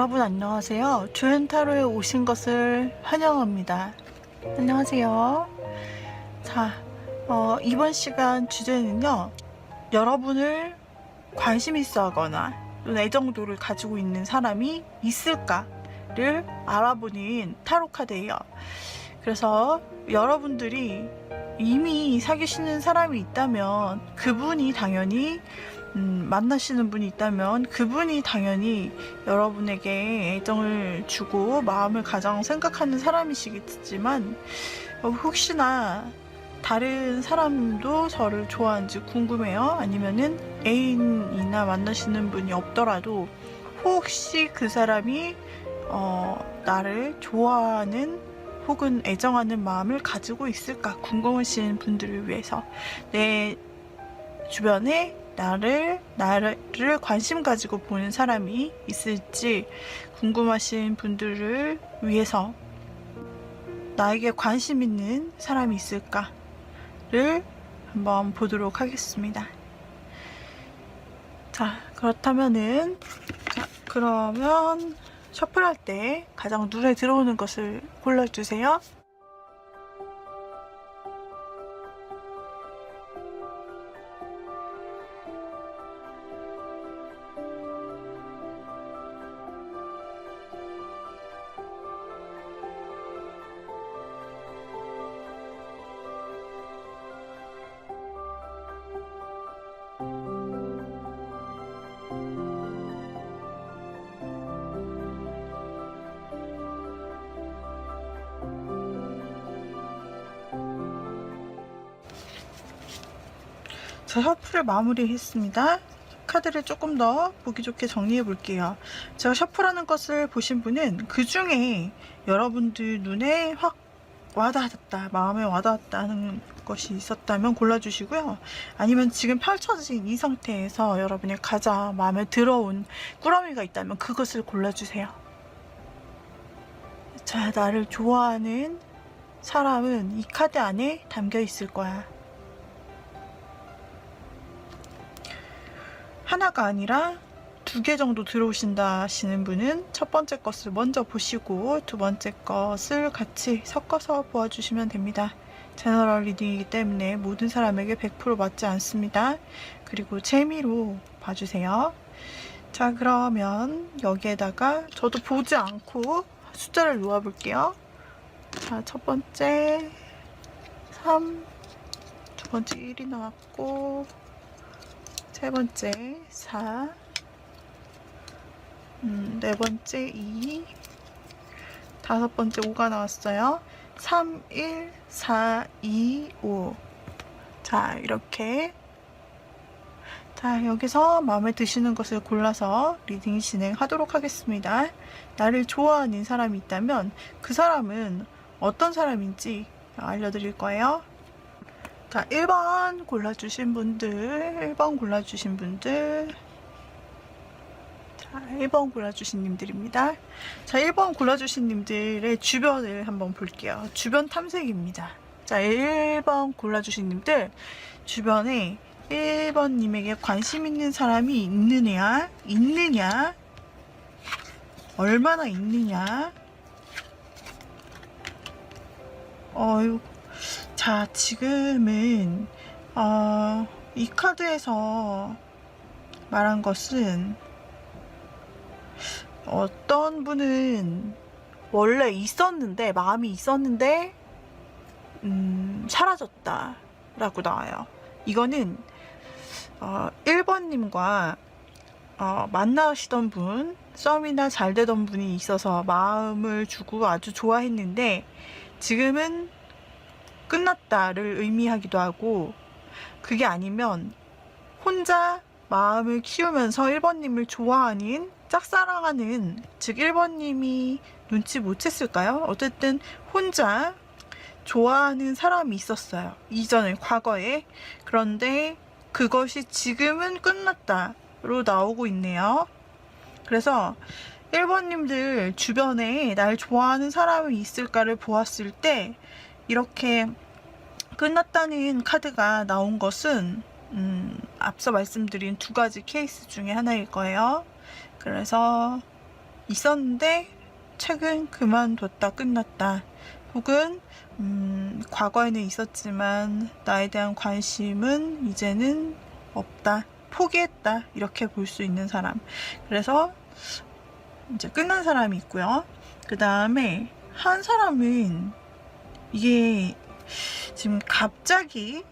여러분 안녕하세요. 주엔타로에 오신 것을 환영합니다. 안녕하세요. 자, 이번 시간 주제는요, 여러분을 관심 있어 하거나 또는 애정도를 가지고 있는 사람이 있을까를 알아보는 타로 카드예요. 그래서 여러분들이 이미 사귀시는 사람이 있다면 그분이 당연히 만나시는 분이 있다면 그분이 당연히 여러분에게 애정을 주고 마음을 가장 생각하는 사람이시겠지만 혹시나 다른 사람도 저를 좋아하는지 궁금해요. 아니면은 애인이나 만나시는 분이 없더라도 혹시 그 사람이 나를 좋아하는 혹은 애정하는 마음을 가지고 있을까 궁금하신 분들을 위해서 내 주변에 나를 관심 가지고 보는 사람이 있을지 궁금하신 분들을 위해서 나에게 관심 있는 사람이 있을까를 한번 보도록 하겠습니다. 자, 그렇다면은 그러면 셔플할 때 가장 눈에 들어오는 것을 골라주세요. 자, 셔플을 마무리했습니다. 카드를 조금 더 보기 좋게 정리해 볼게요. 제가 셔플하는 것을 보신 분은 그 중에 여러분들 눈에 확 와닿았다, 마음에 와닿았다는 것이 있었다면 골라주시고요. 아니면 지금 펼쳐진 이 상태에서 여러분의 가장 마음에 들어온 꾸러미가 있다면 그것을 골라주세요. 자, 나를 좋아하는 사람은 이 카드 안에 담겨 있을 거야. 하나가 아니라 2개 정도 들어오신다 하시는 분은 첫 번째 것을 먼저 보시고 두 번째 것을 같이 섞어서 보아주시면 됩니다. 제너럴 리딩이기 때문에 모든 사람에게 100% 맞지 않습니다. 그리고 재미로 봐주세요. 자, 그러면 여기에다가 저도 보지 않고 숫자를 놓아볼게요. 자, 첫 번째 3, 두 번째 1이 나왔고 세 번째 4, 네 번째 2, 다섯 번째 5가 나왔어요. 3, 1, 4, 2, 5. 자, 이렇게. 자, 여기서 마음에 드시는 것을 골라서 리딩 진행하도록 하겠습니다. 나를 좋아하는 사람이 있다면 그 사람은 어떤 사람인지 알려드릴 거예요. 자, 1번 골라주신 분들, 1번 골라주신 분들. 자, 1번 골라주신 님들입니다. 자, 1번 골라주신 님들의 주변을 한번 볼게요. 주변 탐색입니다. 자, 1번 골라주신 님들, 주변에 1번 님에게 관심 있는 사람이 있느냐, 얼마나 있느냐. 자, 지금은 이 카드에서 말한 것은 어떤 분은 원래 있었는데 마음이 있었는데 사라졌다 라고 나와요. 이거는 1번님과 만나시던 분, 썸이나 잘 되던 분이 있어서 마음을 주고 아주 좋아했는데 지금은 끝났다를 의미하기도 하고, 그게 아니면 혼자 마음을 키우면서 1번님을 좋아하는, 짝사랑하는, 즉 1번님이 눈치 못 챘을까요? 어쨌든 혼자 좋아하는 사람이 있었어요. 이전에, 과거에. 그런데 그것이 지금은 끝났다로 나오고 있네요. 그래서 1번님들 주변에 날 좋아하는 사람이 있을까를 보았을 때 이렇게 끝났다는 카드가 나온 것은 앞서 말씀드린 2가지 케이스 중에 하나일 거예요. 그래서 있었는데 최근 그만뒀다, 끝났다. 혹은 과거에는 있었지만 나에 대한 관심은 이제는 없다, 포기했다, 이렇게 볼 수 있는 사람. 그래서 이제 끝난 사람이 있고요. 그 다음에 한 사람은 이게 지금 갑자기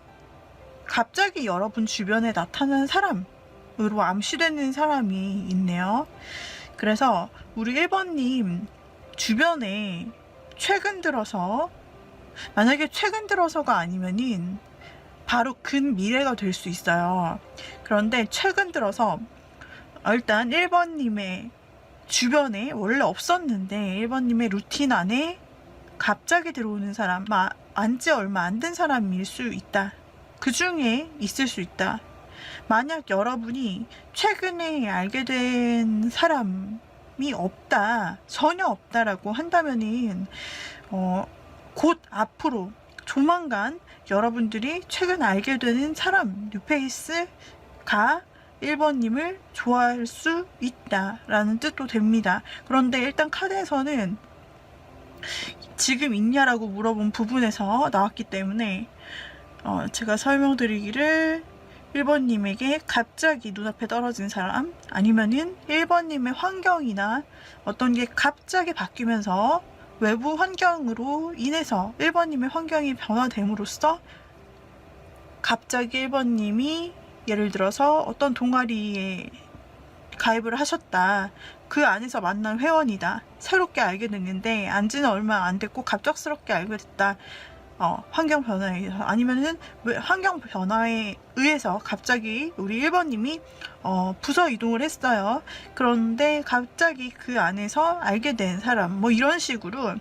여러분 주변에 나타나는 사람으로 암시되는 사람이 있네요. 그래서 우리 1번님 주변에 최근 들어서, 만약에 최근 들어서가 아니면은 바로 근미래가 될 수 있어요. 그런데 최근 들어서 일단 1번님의 주변에 원래 없었는데 1번님의 루틴 안에 갑자기 들어오는 사람, 안지 얼마 안 된 사람일 수 있다. 그 중에 있을 수 있다. 만약 여러분이 최근에 알게 된 사람이 없다, 전혀 없다라고 한다면은 곧 앞으로 조만간 여러분들이 최근 알게 되는 사람, 뉴페이스가 1번님을 좋아할 수 있다라는 뜻도 됩니다. 그런데 일단 카드에서는 지금 있냐라고 물어본 부분에서 나왔기 때문에 제가 설명드리기를 1번님에게 갑자기 눈앞에 떨어진 사람, 아니면은 1번님의 환경이나 어떤 게 갑자기 바뀌면서 외부 환경으로 인해서 1번님의 환경이 변화됨으로써 갑자기 1번님이 예를 들어서 어떤 동아리에 가입을 하셨다. 그 안에서 만난 회원이다. 새롭게 알게 됐는데 안지는 얼마 안 됐고 갑작스럽게 알게 됐다. 환경 변화에 의해서, 아니면은 환경 변화에 의해서 갑자기 우리 1번님이 부서 이동을 했어요. 그런데 갑자기 그 안에서 알게 된 사람, 뭐 이런 식으로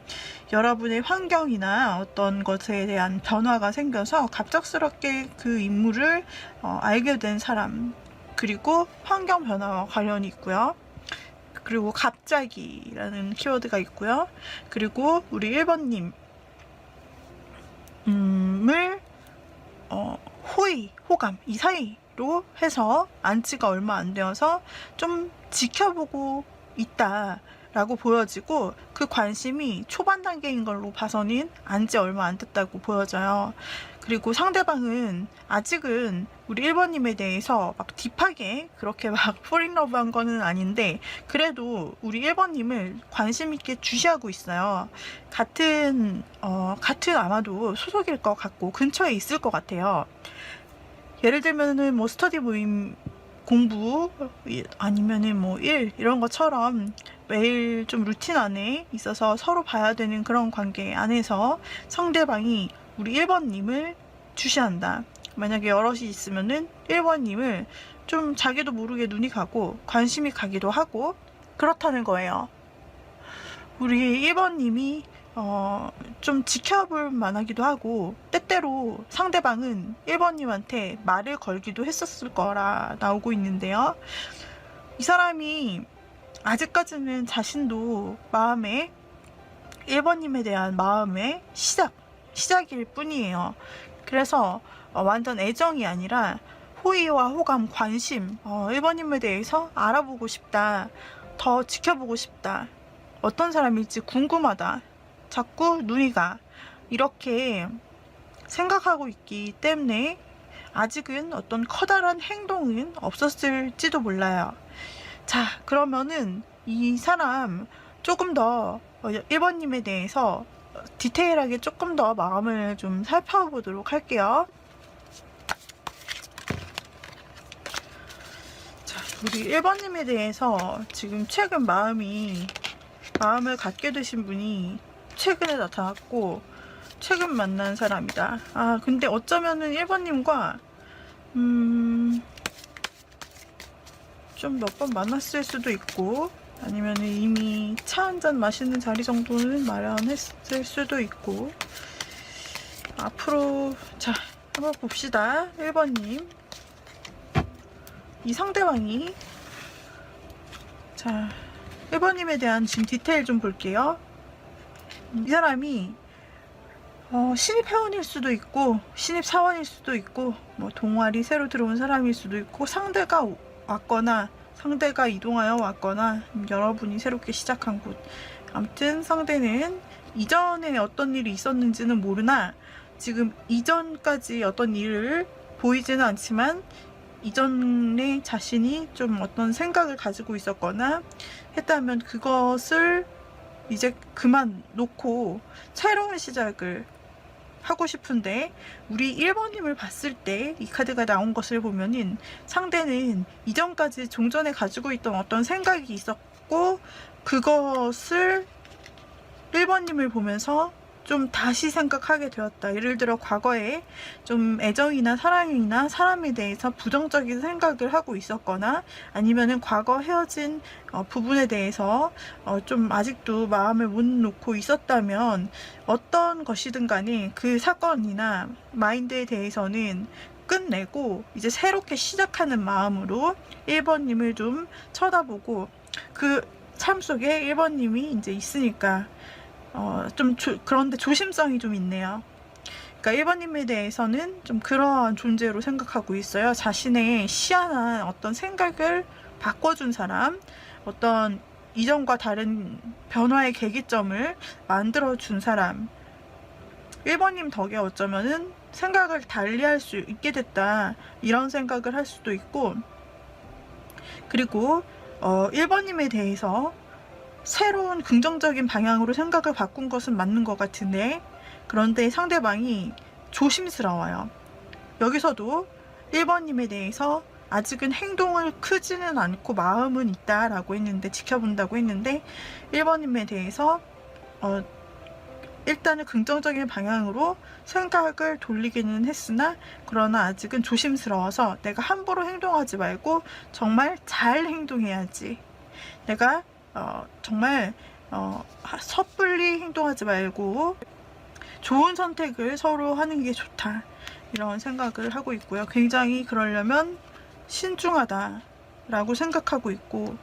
여러분의 환경이나 어떤 것에 대한 변화가 생겨서 갑작스럽게 그 인물을 알게 된 사람, 그리고 환경 변화와 관련이 있고요. 그리고 갑자기라는 키워드가 있고요. 그리고 우리 1번님 을 호의, 호감 이 사이로 해서 안지가 얼마 안 되어서 좀 지켜보고 있다 라고 보여지고, 그 관심이 초반 단계인 걸로 봐서는 안지 얼마 안 됐다고 보여져요. 그리고 상대방은 아직은 우리 1번님에 대해서 막 딥하게 그렇게 막 폴인러브 한 거는 아닌데, 그래도 우리 1번님을 관심 있게 주시하고 있어요. 같은 아마도 소속일 것 같고 근처에 있을 것 같아요. 예를 들면은 뭐 스터디 모임, 공부, 아니면은 뭐 일, 이런 것처럼 매일 좀 루틴 안에 있어서 서로 봐야 되는 그런 관계 안에서 상대방이 우리 1번님을 주시한다. 만약에 여럿이 있으면은 1번님을 좀 자기도 모르게 눈이 가고 관심이 가기도 하고 그렇다는 거예요. 우리 1번님이 좀 지켜볼 만하기도 하고, 때때로 상대방은 1번님한테 말을 걸기도 했었을 거라 나오고 있는데요. 이 사람이 아직까지는 자신도 마음에 1번님에 대한 마음의 시작일 뿐이에요. 그래서 완전 애정이 아니라 호의와 호감, 관심, 1번님에 대해서 알아보고 싶다, 더 지켜보고 싶다, 어떤 사람일지 궁금하다, 자꾸 눈이 가, 이렇게 생각하고 있기 때문에 아직은 어떤 커다란 행동은 없었을지도 몰라요. 자, 그러면은 이 사람 조금 더 1번님에 대해서 디테일하게 조금 더 마음을 좀 살펴보도록 할게요. 자, 우리 1번님에 대해서 지금 최근 마음을 갖게 되신 분이 최근에 나타났고 최근 만난 사람이다. 근데 어쩌면은 1번님과 좀 몇 번 만났을 수도 있고, 아니면 이미 차 한잔 마시는 자리 정도는 마련했을 수도 있고, 앞으로 자 한번 봅시다. 1번님 이 상대방이, 자 1번님에 대한 지금 디테일 좀 볼게요. 이 사람이 신입 회원일 수도 있고 신입 사원일 수도 있고 뭐 동아리 새로 들어온 사람일 수도 있고, 상대가 왔거나 상대가 이동하여 왔거나 여러분이 새롭게 시작한 곳, 아무튼 상대는 이전에 어떤 일이 있었는지는 모르나 지금 이전까지 어떤 일을 보이지는 않지만 이전에 자신이 좀 어떤 생각을 가지고 있었거나 했다면 그것을 이제 그만 놓고 새로운 시작을 하고 싶은데, 우리 1번님을 봤을 때 이 카드가 나온 것을 보면은 상대는 이전까지 종전에 가지고 있던 어떤 생각이 있었고 그것을 1번님을 보면서 좀 다시 생각하게 되었다. 예를 들어 과거에 좀 애정이나 사랑이나 사람에 대해서 부정적인 생각을 하고 있었거나 아니면은 과거 헤어진 부분에 대해서 좀 아직도 마음을 못 놓고 있었다면 어떤 것이든 간에 그 사건이나 마인드에 대해서는 끝내고 이제 새롭게 시작하는 마음으로 1번님을 좀 쳐다보고 그 삶 속에 1번님이 이제 있으니까 그런데 조심성이 좀 있네요. 그러니까 1번님에 대해서는 좀 그러한 존재로 생각하고 있어요. 자신의 시한한 어떤 생각을 바꿔준 사람, 어떤 이전과 다른 변화의 계기점을 만들어준 사람. 1번님 덕에 어쩌면은 생각을 달리할 수 있게 됐다, 이런 생각을 할 수도 있고, 그리고 1번님에 대해서 새로운 긍정적인 방향으로 생각을 바꾼 것은 맞는 것 같은데, 그런데 상대방이 조심스러워요. 여기서도 1번님에 대해서 아직은 행동을 크지는 않고 마음은 있다라고 했는데, 지켜본다고 했는데 1번님에 대해서 일단은 긍정적인 방향으로 생각을 돌리기는 했으나 그러나 아직은 조심스러워서 내가 함부로 행동하지 말고 정말 잘 행동해야지, 내가 정말 섣불리 행동하지 말고 좋은 선택을 서로 하는 게 좋다, 이런 생각을 하고 있고요. 굉장히 그러려면 신중하다 라고 생각하고 있고,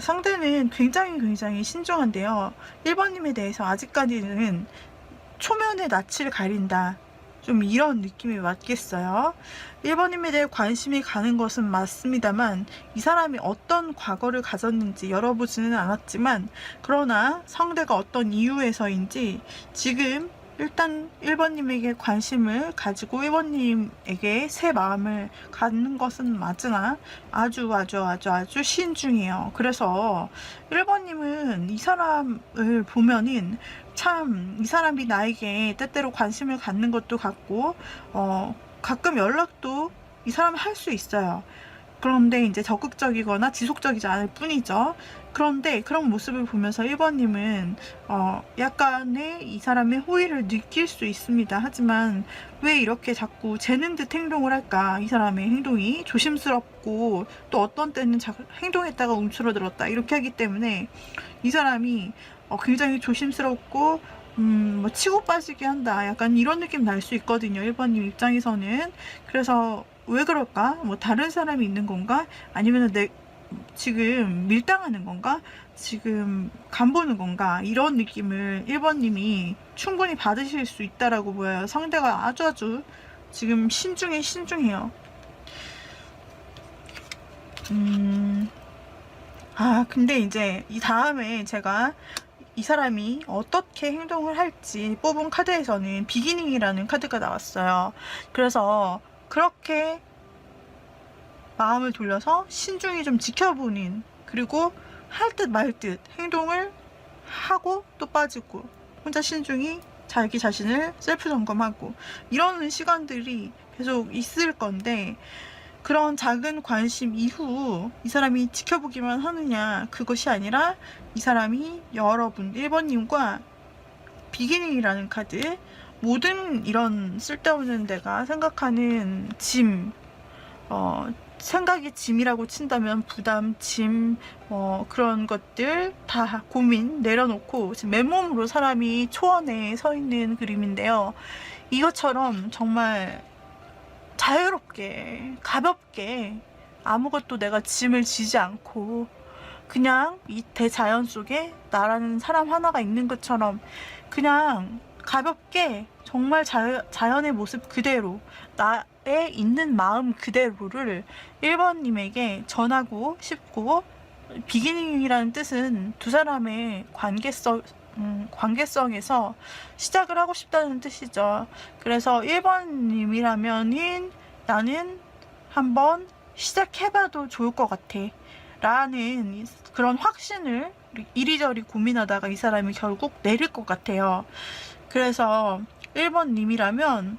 상대는 굉장히 신중한데요. 1번님에 대해서 아직까지는 초면에 낯을 가린다, 좀 이런 느낌이 맞겠어요. 1번님에 대해 관심이 가는 것은 맞습니다만 이 사람이 어떤 과거를 가졌는지 열어보지는 않았지만, 그러나 상대가 어떤 이유에서인지 지금 일단 1번님에게 관심을 가지고 1번님에게 새 마음을 갖는 것은 맞으나 아주 신중해요. 그래서 1번님은 이 사람을 보면은 참 이 사람이 나에게 때때로 관심을 갖는 것도 같고 가끔 연락도 이 사람이 할 수 있어요. 그런데 이제 적극적이거나 지속적이지 않을 뿐이죠. 그런데 그런 모습을 보면서 1번님은 약간의 이 사람의 호의를 느낄 수 있습니다. 하지만 왜 이렇게 자꾸 재는 듯 행동을 할까? 이 사람의 행동이 조심스럽고 또 어떤 때는 행동했다가 움츠러들었다, 이렇게 하기 때문에 이 사람이 굉장히 조심스럽고 뭐 치고 빠지게 한다, 약간 이런 느낌 날 수 있거든요, 1번님 입장에서는. 그래서 왜 그럴까? 뭐 다른 사람이 있는 건가? 아니면 지금 밀당하는 건가? 지금 간보는 건가? 이런 느낌을 1번님이 충분히 받으실 수 있다라고 보여요. 상대가 아주 지금 신중해요. 근데 이제 이 다음에 제가 이 사람이 어떻게 행동을 할지 뽑은 카드에서는 비기닝이라는 카드가 나왔어요. 그래서 그렇게 마음을 돌려서 신중히 좀 지켜보는, 그리고 할 듯 말 듯 행동을 하고 또 빠지고 혼자 신중히 자기 자신을 셀프 점검하고 이러는 시간들이 계속 있을 건데, 그런 작은 관심 이후 이 사람이 지켜보기만 하느냐, 그것이 아니라 이 사람이 여러분 1번님과 비기닝이라는 카드, 모든 이런 쓸데없는 내가 생각하는 짐, 생각이 짐이라고 친다면 부담, 짐, 그런 것들 다 고민 내려놓고 지금 맨몸으로 사람이 초원에 서 있는 그림인데요. 이것처럼 정말 자유롭게 가볍게 아무것도 내가 짐을 지지 않고 그냥 이 대자연 속에 나라는 사람 하나가 있는 것처럼 그냥 가볍게 정말 자연의 모습 그대로, 나의 있는 마음 그대로를 1번님에게 전하고 싶고, 비기닝이라는 뜻은 두 사람의 관계성에서 시작을 하고 싶다는 뜻이죠. 그래서 1번님이라면은 나는 한번 시작해봐도 좋을 것 같아 라는 그런 확신을 이리저리 고민하다가 이 사람이 결국 내릴 것 같아요. 그래서 1번님이라면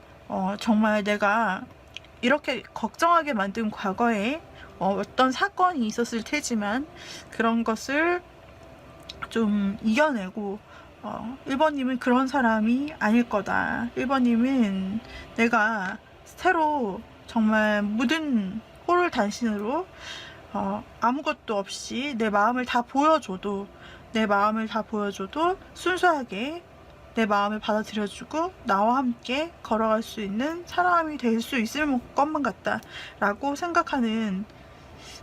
정말 내가 이렇게 걱정하게 만든 과거에 어떤 사건이 있었을 테지만 그런 것을 좀 이겨내고 1번님은 그런 사람이 아닐 거다. 1번님은 내가 새로 정말 모든 호를 단신으로 아무것도 없이 내 마음을 다 보여줘도 순수하게 내 마음을 받아들여주고 나와 함께 걸어갈 수 있는 사람이 될 수 있을 것만 같다 라고 생각하는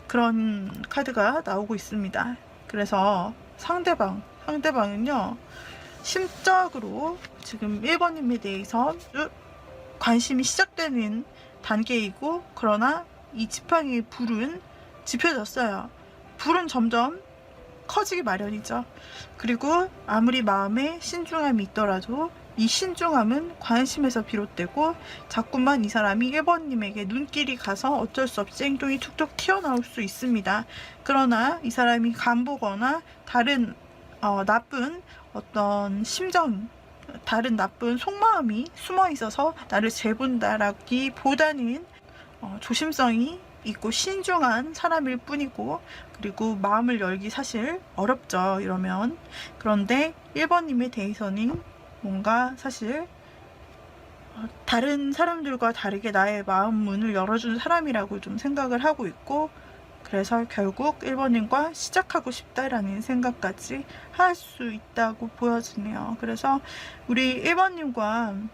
그런 카드가 나오고 있습니다. 그래서 상대방은요 심적으로 지금 1번님에 대해서 관심이 시작되는 단계이고, 그러나 이 지팡이의 불은 지펴졌어요. 불은 점점 커지기 마련이죠. 그리고 아무리 마음에 신중함이 있더라도 이 신중함은 관심에서 비롯되고, 자꾸만 이 사람이 1번님에게 눈길이 가서 어쩔 수 없이 행동이 툭툭 튀어나올 수 있습니다. 그러나 이 사람이 간보거나 다른 나쁜 어떤 다른 나쁜 속마음이 숨어 있어서 나를 재본다라기보다는 조심성이 있고 신중한 사람일 뿐이고, 그리고 마음을 열기 사실 어렵죠, 이러면. 그런데 1번님에 대해서는 뭔가 사실 다른 사람들과 다르게 나의 마음 문을 열어주는 사람이라고 좀 생각을 하고 있고, 그래서 결국 1번님과 시작하고 싶다라는 생각까지 할 수 있다고 보여지네요. 그래서 우리 1번님과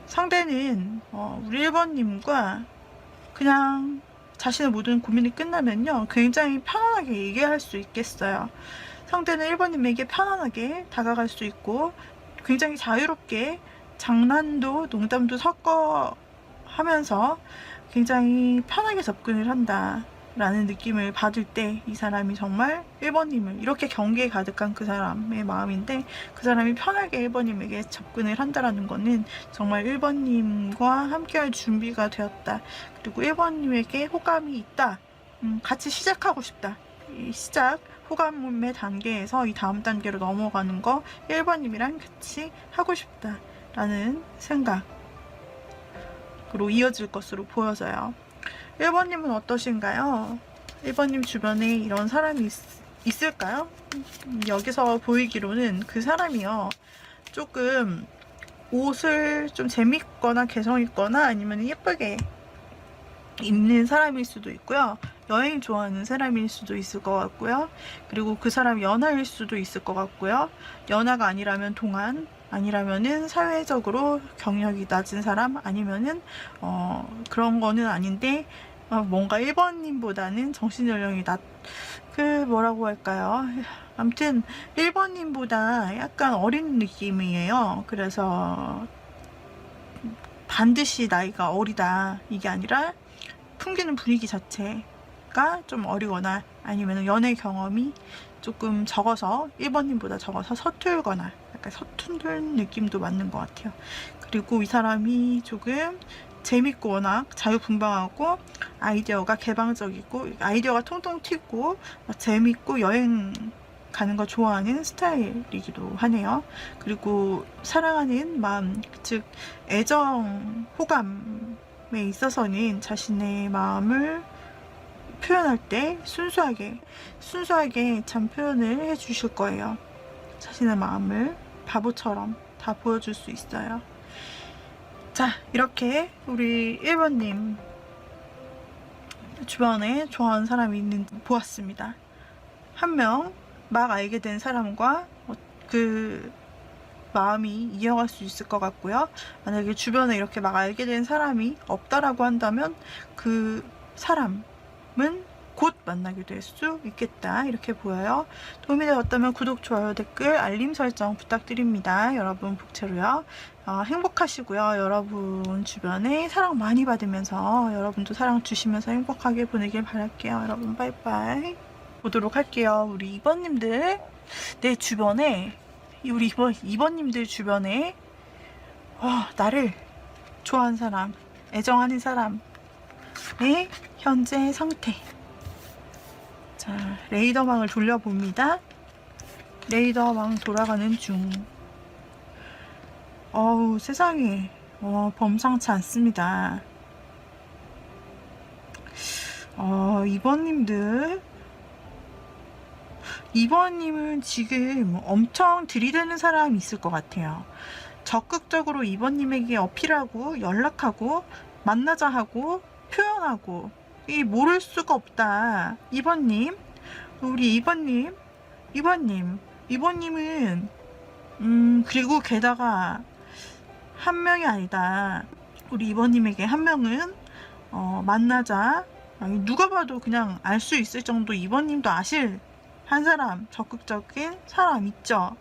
상대는 우리 1번님과 그냥 자신의 모든 고민이 끝나면요 굉장히 편안하게 얘기할 수 있겠어요. 상대는 1번님에게 편안하게 다가갈 수 있고, 굉장히 자유롭게 장난도 농담도 섞어 하면서 굉장히 편하게 접근을 한다 라는 느낌을 받을 때 이 사람이 정말 1번님을, 이렇게 경계에 가득한 그 사람의 마음인데 그 사람이 편하게 1번님에게 접근을 한다라는 거는 정말 1번님과 함께할 준비가 되었다, 그리고 1번님에게 호감이 있다, 같이 시작하고 싶다, 이 시작 호감의 단계에서 이 다음 단계로 넘어가는 거 1번님이랑 같이 하고 싶다 라는 생각으로 이어질 것으로 보여져요. 1번님은 어떠신가요? 1번님 주변에 이런 사람이 있을까요? 여기서 보이기로는 그 사람이요 조금 옷을 좀 재밌거나 개성 있거나 아니면 예쁘게 입는 사람일 수도 있고요, 여행 좋아하는 사람일 수도 있을 것 같고요, 그리고 그 사람 연하일 수도 있을 것 같고요, 연하가 아니라면 동안, 아니라면은 사회적으로 경력이 낮은 사람, 아니면은 그런 거는 아닌데 뭔가 1번님보다는 정신연령이 뭐라고 할까요? 아무튼 1번님보다 약간 어린 느낌이에요. 그래서 반드시 나이가 어리다 이게 아니라 풍기는 분위기 자체가 좀 어리거나, 아니면 연애 경험이 조금 적어서 1번님보다 적어서 서툴거나 약간 서툰 느낌도 맞는 것 같아요. 그리고 이 사람이 조금 재밌고 워낙 자유분방하고 아이디어가 개방적이고 아이디어가 통통 튀고 재밌고 여행 가는 거 좋아하는 스타일이기도 하네요. 그리고 사랑하는 마음, 즉 애정, 호감에 있어서는 자신의 마음을 표현할 때 순수하게 참 표현을 해 주실 거예요. 자신의 마음을 바보처럼 다 보여줄 수 있어요. 자, 이렇게 우리 1번님 주변에 좋아하는 사람이 있는지 보았습니다. 한 명 막 알게 된 사람과 그 마음이 이어갈 수 있을 것 같고요. 만약에 주변에 이렇게 막 알게 된 사람이 없다라고 한다면 그 사람은 곧 만나게 될 수 있겠다, 이렇게 보여요. 도움이 되었다면 구독, 좋아요, 댓글, 알림 설정 부탁드립니다. 여러분 복채로요. 행복하시고요. 여러분 주변에 사랑 많이 받으면서 여러분도 사랑 주시면서 행복하게 보내길 바랄게요. 여러분 빠이빠이. 보도록 할게요. 우리 2번님들 내 주변에, 우리 2번님들 주변에 나를 좋아하는 사람, 애정하는 사람의 현재 상태. 자, 레이더망을 돌려봅니다. 레이더망 돌아가는 중. 어우, 세상에. 범상치 않습니다. 2번님은 지금 엄청 들이대는 사람이 있을 것 같아요. 적극적으로 2번님에게 어필하고 연락하고 만나자 하고 표현하고, 이 모를 수가 없다. 2번님, 우리 2번님은 그리고 게다가 한 명이 아니다. 우리 2번님에게 한 명은 만나자, 누가 봐도 그냥 알 수 있을 정도 2번님도 아실 한 사람, 적극적인 사람 있죠.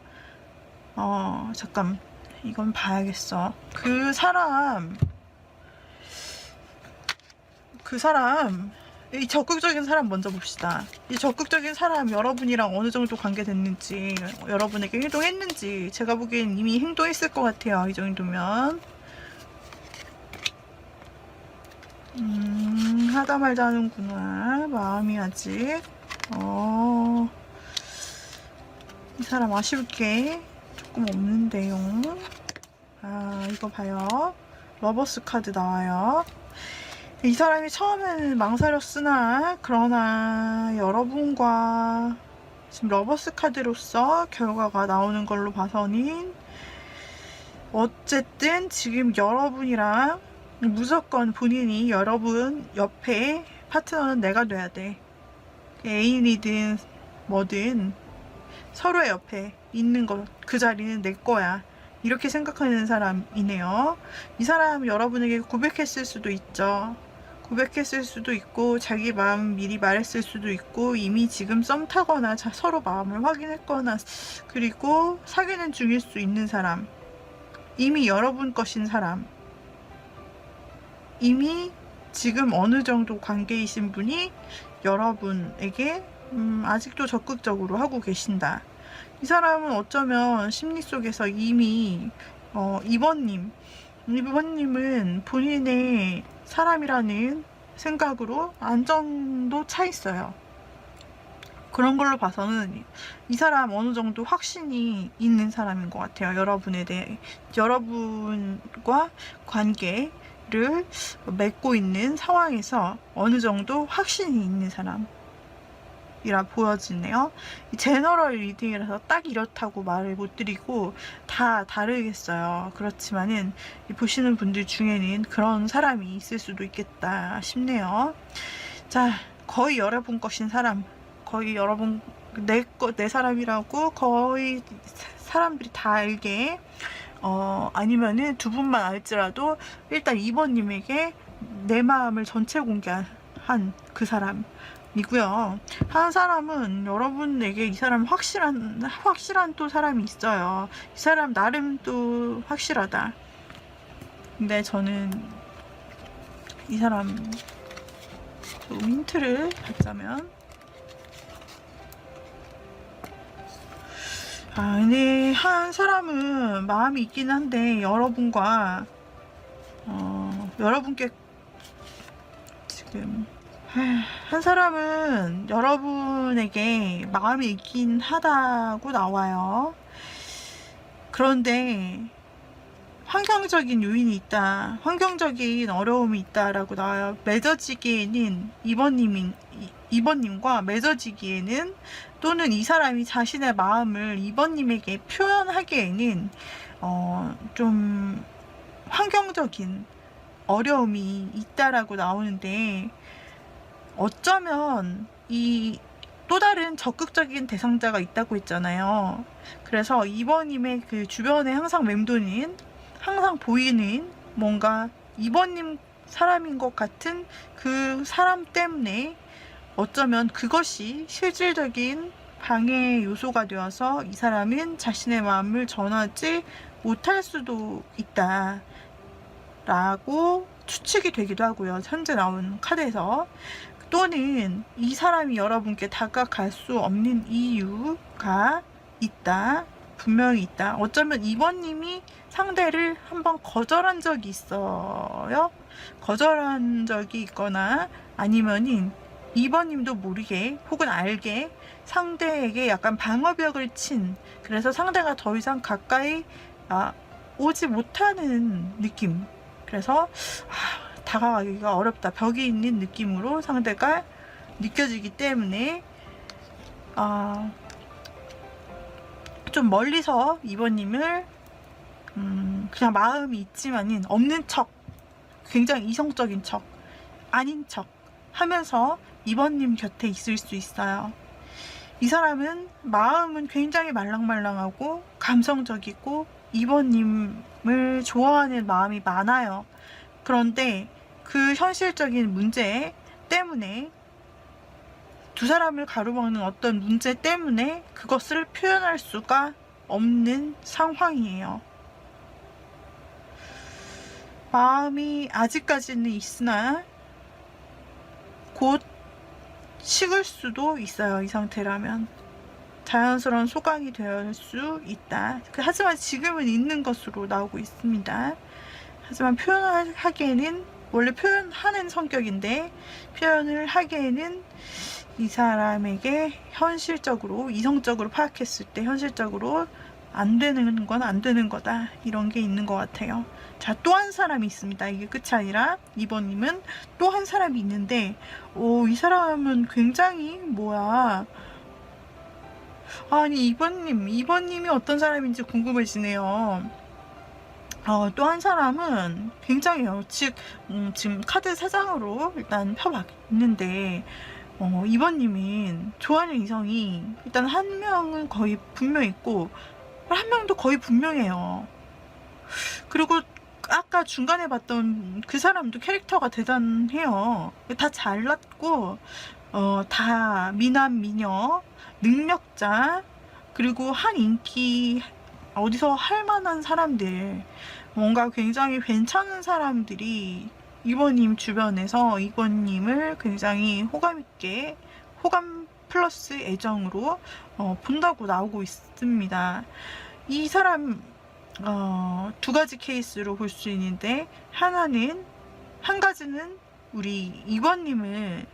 잠깐, 이건 봐야겠어. 그 사람, 이 적극적인 사람 먼저 봅시다. 이 적극적인 사람, 여러분이랑 어느 정도 관계 됐는지, 여러분에게 행동했는지, 제가 보기엔 이미 행동했을 것 같아요. 이 정도면. 하다 말자 하는구나. 마음이 아직. 이 사람 아쉬울 게 조금 없는데요. 이거 봐요. 러버스 카드 나와요. 이 사람이 처음에는 망설였으나, 그러나 여러분과 지금 러버스 카드로서 결과가 나오는 걸로 봐서는, 어쨌든 지금 여러분이랑 무조건 본인이, 여러분 옆에 파트너는 내가 돼야 돼. 애인이든 뭐든 서로의 옆에 있는 것, 그 자리는 내 거야, 이렇게 생각하는 사람이네요. 이 사람 여러분에게 고백했을 수도 있죠. 고백했을 수도 있고, 자기 마음 미리 말했을 수도 있고, 이미 지금 썸 타거나 서로 마음을 확인했거나, 그리고 사귀는 중일 수 있는 사람, 이미 여러분 것인 사람, 이미 지금 어느 정도 관계이신 분이 여러분에게 아직도 적극적으로 하고 계신다. 이 사람은 어쩌면 심리 속에서 이미 2번님은 본인의 사람이라는 생각으로 안정도 차 있어요. 그런 걸로 봐서는 이 사람 어느 정도 확신이 있는 사람인 것 같아요. 여러분에 대해, 여러분과 관계를 맺고 있는 상황에서 어느 정도 확신이 있는 사람이라 보여지네요. 이 제너럴 리딩이라서 딱 이렇다고 말을 못 드리고 다 다르겠어요. 그렇지만은 보시는 분들 중에는 그런 사람이 있을 수도 있겠다 싶네요. 자, 거의 여러분 것인 사람, 거의 여러분 내 사람이라고 거의 사람들이 다 알게, 아니면은 두 분만 알지라도 일단 2번님에게 내 마음을 전체 공개한 그 사람이고요. 한 사람은 여러분에게 이 사람 확실한 또 사람이 있어요. 이 사람 나름 또 확실하다. 근데 저는 이 사람 좀 힌트를 받자면, 근데 한 사람은 마음이 있긴 한데, 여러분과 여러분께 지금 한 사람은 여러분에게 마음이 있긴 하다고 나와요. 그런데 환경적인 요인이 있다, 환경적인 어려움이 있다라고 나와요. 맺어지기에는 2번님과 맺어지기에는, 또는 이 사람이 자신의 마음을 2번님에게 표현하기에는 좀 환경적인 어려움이 있다라고 나오는데, 어쩌면 이 또 다른 적극적인 대상자가 있다고 했잖아요. 그래서 2번님의 그 주변에 항상 맴도는, 항상 보이는 뭔가 2번님 사람인 것 같은 그 사람 때문에 어쩌면 그것이 실질적인 방해 요소가 되어서 이 사람은 자신의 마음을 전하지 못할 수도 있다 라고 추측이 되기도 하고요. 현재 나온 카드에서. 또는 이 사람이 여러분께 다가갈 수 없는 이유가 있다. 분명히 있다. 어쩌면 2번님이 상대를 한번 거절한 적이 있어요. 거절한 적이 있거나 아니면은 2번님도 모르게 혹은 알게 상대에게 약간 방어벽을 친, 그래서 상대가 더 이상 가까이 오지 못하는 느낌. 그래서 다가가기가 어렵다, 벽이 있는 느낌으로 상대가 느껴지기 때문에 좀 멀리서 2번님을 그냥 마음이 있지만은 없는 척, 굉장히 이성적인 척, 아닌 척 하면서 2번님 곁에 있을 수 있어요. 이 사람은 마음은 굉장히 말랑말랑하고 감성적이고 2번님을 좋아하는 마음이 많아요. 그런데 그 현실적인 문제 때문에, 두 사람을 가로막는 어떤 문제 때문에 그것을 표현할 수가 없는 상황이에요. 마음이 아직까지는 있으나 곧 식을 수도 있어요. 이 상태라면 자연스러운 소강이 될 수 있다. 하지만 지금은 있는 것으로 나오고 있습니다. 하지만 표현하기에는, 원래 표현하는 성격인데 표현을 하기에는 이 사람에게 현실적으로, 이성적으로 파악했을 때 현실적으로 안 되는 건 안 되는 거다, 이런 게 있는 것 같아요. 자, 또 한 사람이 있습니다. 이게 끝이 아니라 2번님은 또 한 사람이 있는데, 이 사람은 굉장히 아니, 2번님이 어떤 사람인지 궁금해지네요. 또 한 사람은 굉장해요. 지금 카드 3장으로 일단 펴봤는데, 2번님은 좋아하는 이성이 일단 한 명은 거의 분명 있고, 한 명도 거의 분명해요. 그리고 아까 중간에 봤던 그 사람도 캐릭터가 대단해요. 다 잘났고, 다 미남, 미녀, 능력자, 그리고 한 인기, 어디서 할 만한 사람들, 뭔가 굉장히 괜찮은 사람들이 2번님 주변에서 2번님을 굉장히 호감있게, 호감 플러스 애정으로 본다고 나오고 있습니다. 이 사람 두 가지 케이스로 볼 수 있는데, 한 가지는 우리 2번님을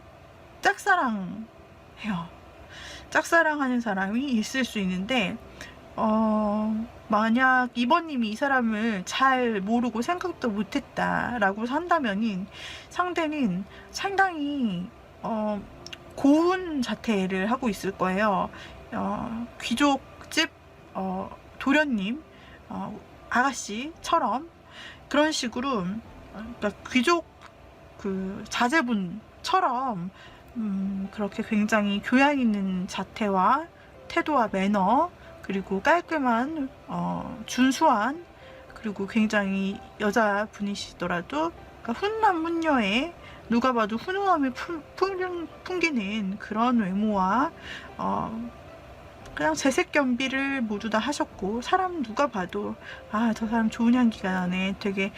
짝사랑해요. 짝사랑하는 사람이 있을 수 있는데, 만약 2번님이 이 사람을 잘 모르고 생각도 못했다라고 한다면은 상대는 상당히 고운 자태를 하고 있을 거예요. 귀족집 도련님, 아가씨처럼 그런 식으로, 그러니까 귀족 그 자제분처럼 그렇게 굉장히 교양 있는 자태와 태도와 매너, 그리고 깔끔한 준수한, 그리고 굉장히 여자분이시더라도 그러니까 훈남훈녀의, 누가 봐도 훈훈함이 풍기는 그런 외모와 그냥 재색견비를 모두 다 하셨고, 사람 누가 봐도 저 사람 좋은 향기가 나네, 되게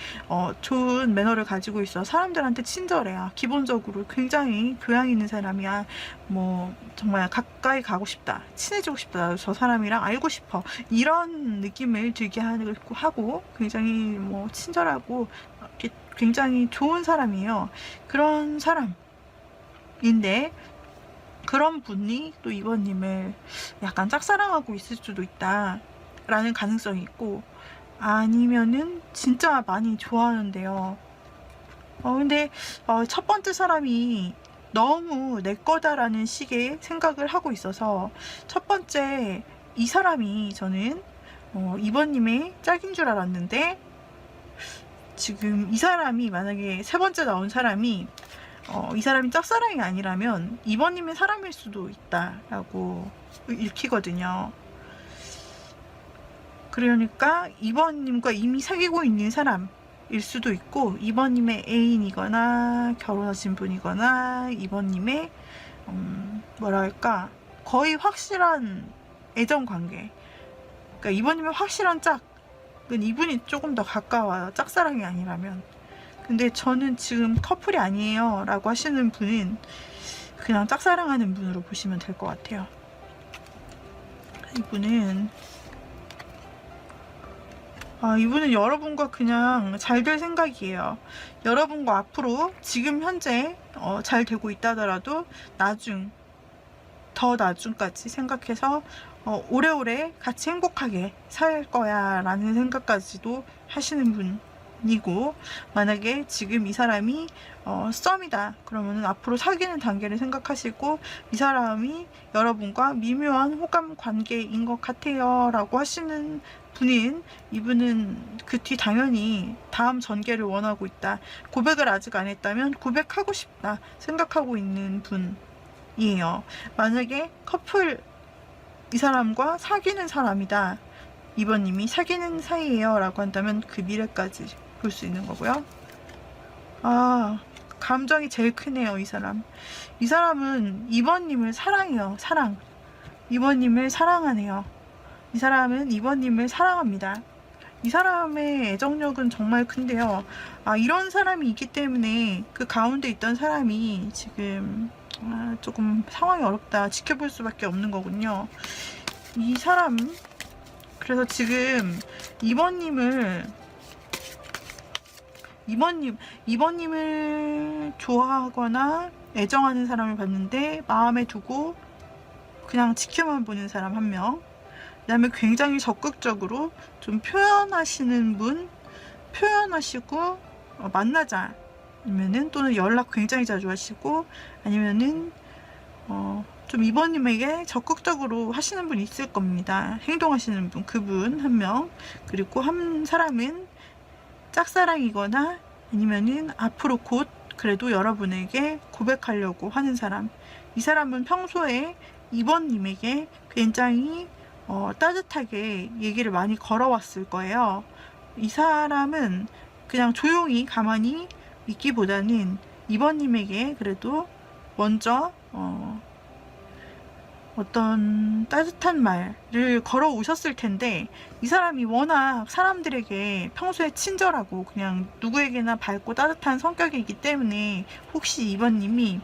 좋은 매너를 가지고 있어, 사람들한테 친절해, 기본적으로 굉장히 교양 있는 사람이야, 뭐 정말 가까이 가고 싶다, 친해지고 싶다, 저 사람이랑 알고 싶어, 이런 느낌을 들게 하고 굉장히 뭐 친절하고 굉장히 좋은 사람이에요. 그런 사람인데, 그런 분이 또 2번님을 약간 짝사랑하고 있을 수도 있다 라는 가능성이 있고, 아니면은 진짜 많이 좋아하는데요. 근데 첫 번째 사람이 너무 내 거다라는 식의 생각을 하고 있어서, 첫 번째 이 사람이 저는 2번님의 짝인 줄 알았는데, 지금 이 사람이, 만약에 세 번째 나온 사람이 이 사람이 짝사랑이 아니라면 2번님의 사람일 수도 있다라고 읽히거든요. 그러니까 2번님과 이미 사귀고 있는 사람일 수도 있고, 2번님의 애인이거나 결혼하신 분이거나 2번님의 뭐랄까 거의 확실한 애정 관계. 그러니까 이번님은 확실한 짝. 이분이 조금 더 가까워요. 짝사랑이 아니라면. 근데 저는 지금 커플이 아니에요 라고 하시는 분은 그냥 짝사랑하는 분으로 보시면 될 것 같아요. 이분은 여러분과 그냥 잘 될 생각이에요. 여러분과 앞으로 지금 현재 잘 되고 있다더라도 더 나중까지 생각해서 오래오래 같이 행복하게 살 거야 라는 생각까지도 하시는 분이고, 만약에 지금 이 사람이 썸이다 그러면은 앞으로 사귀는 단계를 생각하시고 이 사람이 여러분과 미묘한 호감 관계인 것 같아요 라고 하시는 분인, 이분은 그 뒤 당연히 다음 전개를 원하고 있다, 고백을 아직 안 했다면 고백하고 싶다 생각하고 있는 분이에요. 만약에 이 사람과 사귀는 사람이다, 이번님이 사귀는 사이에요 라고 한다면 그 미래까지 볼 수 있는 거고요. 감정이 제일 크네요. 이 사람은 이번님을 사랑해요. 이번님을 사랑하네요. 이 사람은 이번님을 사랑합니다. 이 사람의 애정력은 정말 큰데요. 이런 사람이 있기 때문에 그 가운데 있던 사람이 지금 조금 상황이 어렵다, 지켜볼 수밖에 없는 거군요. 이 사람, 그래서 지금 이번님을 좋아하거나 애정하는 사람을 봤는데 마음에 두고 그냥 지켜만 보는 사람 한 명, 그 다음에 굉장히 적극적으로 좀 표현하시고 만나자, 아니면은 또는 연락 굉장히 자주 하시고, 아니면은 좀 이번님에게 적극적으로 하시는 분이 있을 겁니다. 행동하시는 분, 그분 한 명. 그리고 한 사람은 짝사랑이거나 아니면은 앞으로 곧 그래도 여러분에게 고백하려고 하는 사람. 이 사람은 평소에 이번님에게 굉장히 따뜻하게 얘기를 많이 걸어왔을 거예요. 이 사람은 그냥 조용히 가만히 있기보다는 이번님에게 그래도 먼저 어떤 따뜻한 말을 걸어 오셨을 텐데, 이 사람이 워낙 사람들에게 평소에 친절하고 그냥 누구에게나 밝고 따뜻한 성격이기 때문에 혹시 이번님이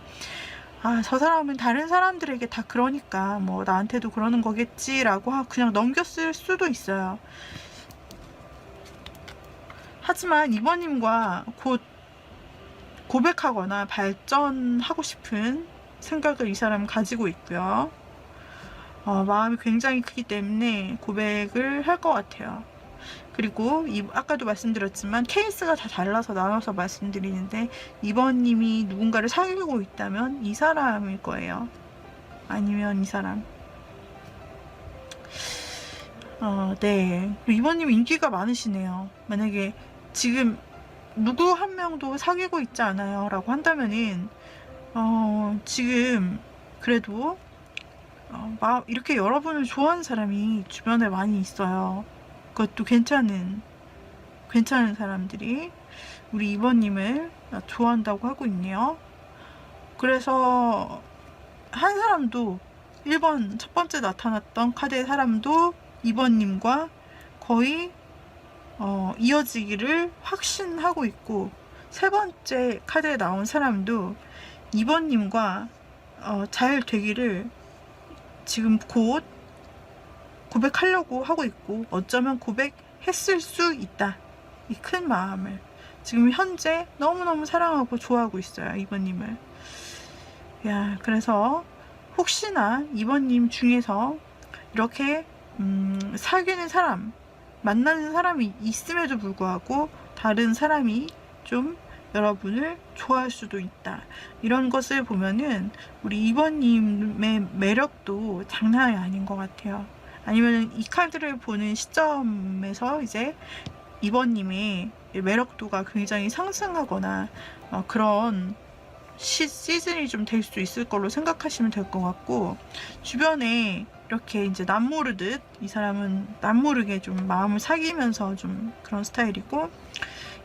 저 사람은 다른 사람들에게 다 그러니까 뭐 나한테도 그러는 거겠지 라고 그냥 넘겼을 수도 있어요. 하지만 이번님과 곧 고백하거나 발전하고 싶은 생각을 이 사람은 가지고 있고요. 마음이 굉장히 크기 때문에 고백을 할 것 같아요. 그리고 아까도 말씀드렸지만 케이스가 다 달라서 나눠서 말씀드리는데, 이번님이 누군가를 사귀고 있다면 이 사람일 거예요. 아니면 이 사람. 네. 이번님 인기가 많으시네요. 만약에 지금 누구 한 명도 사귀고 있지 않아요 라고 한다면은 지금 그래도 이렇게 여러분을 좋아하는 사람이 주변에 많이 있어요. 그것도 괜찮은 사람들이 우리 이번님을 좋아한다고 하고 있네요. 그래서 한 사람도 1번 첫 번째 나타났던 카드의 사람도 이번님과 거의 이어지기를 확신하고 있고, 세 번째 카드에 나온 사람도 이번님과 잘 되기를 지금 곧 고백하려고 하고 있고, 어쩌면 고백했을 수 있다, 이 큰 마음을 지금 현재 너무너무 사랑하고 좋아하고 있어요, 이번님을. 그래서 혹시나 이번님 중에서 이렇게 사귀는 사람, 만나는 사람이 있음에도 불구하고 다른 사람이 좀 여러분을 좋아할 수도 있다, 이런 것을 보면은 우리 이번님의 매력도 장난이 아닌 것 같아요. 아니면 이 카드를 보는 시점에서 이제 이번님의 매력도가 굉장히 상승하거나 그런 시즌이 좀 될 수 있을 걸로 생각하시면 될 것 같고, 주변에 이렇게 이제 남모르듯 이 사람은 남모르게 좀 마음을 사귀면서 좀 그런 스타일이고,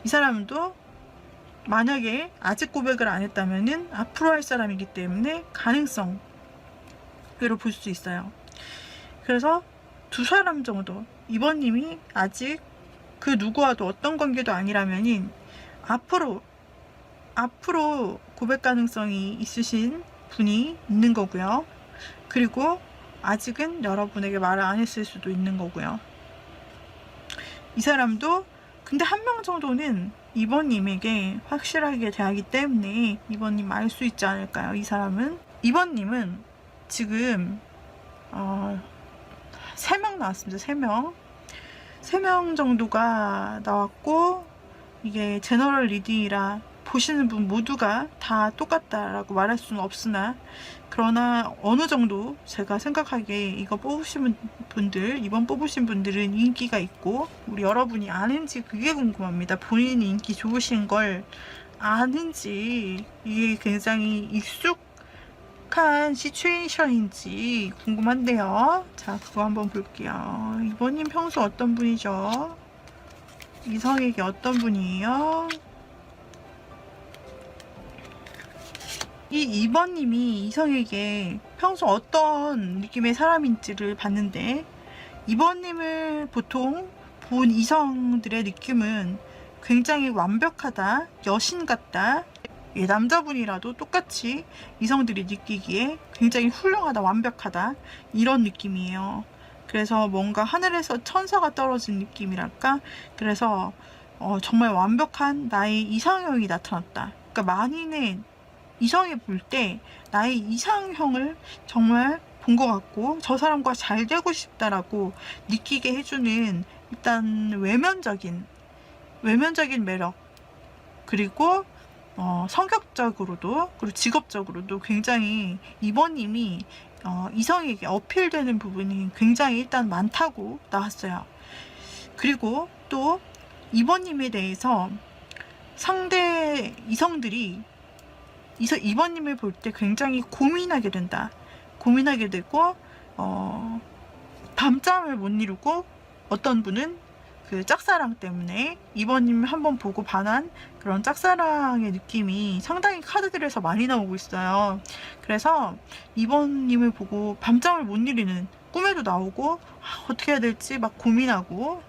이 사람도 만약에 아직 고백을 안 했다면은 앞으로 할 사람이기 때문에 가능성으로 볼 수 있어요. 그래서 두 사람 정도, 이번님이 아직 그 누구와도 어떤 관계도 아니라면은 앞으로 고백 가능성이 있으신 분이 있는 거고요. 그리고 아직은 여러분에게 말을 안 했을 수도 있는 거고요. 이 사람도 근데 한 명 정도는 이번님에게 확실하게 대하기 때문에 이번님 알 수 있지 않을까요? 이 사람은 이번님은 지금 3명 나왔습니다. 3명 정도가 나왔고, 이게 제너럴 리딩이라 보시는 분 모두가 다 똑같다라고 말할 수는 없으나, 그러나 어느 정도 제가 생각하기에 이번 뽑으신 분들은 인기가 있고, 우리 여러분이 아는지 그게 궁금합니다. 본인이 인기 좋으신 걸 아는지, 이게 굉장히 익숙한 시츄에이션인지 궁금한데요. 자, 그거 한번 볼게요. 이번님 평소 어떤 분이죠? 이성에게 어떤 분이에요? 이 2번님이 이성에게 평소 어떤 느낌의 사람인지를 봤는데, 2번님을 보통 본 이성들의 느낌은 굉장히 완벽하다, 여신 같다, 남자분이라도 똑같이 이성들이 느끼기에 굉장히 훌륭하다, 완벽하다, 이런 느낌이에요. 그래서 뭔가 하늘에서 천사가 떨어진 느낌이랄까? 그래서 정말 완벽한 나의 이상형이 나타났다. 그러니까 만인의 이성이 볼 때 나의 이상형을 정말 본 것 같고, 저 사람과 잘 되고 싶다라고 느끼게 해주는 일단 외면적인 매력, 그리고 성격적으로도, 그리고 직업적으로도 굉장히 이번님이 이성에게 어필되는 부분이 굉장히 일단 많다고 나왔어요. 그리고 또 이번님에 대해서 상대 이성들이 이번님을 볼 때 굉장히 고민하게 된다. 고민하게 되고, 밤잠을 못 이루고, 어떤 분은 그 짝사랑 때문에 이번님 한번 보고 반한 그런 짝사랑의 느낌이 상당히 카드들에서 많이 나오고 있어요. 그래서 이번님을 보고 밤잠을 못 이루는, 꿈에도 나오고 어떻게 해야 될지 막 고민하고,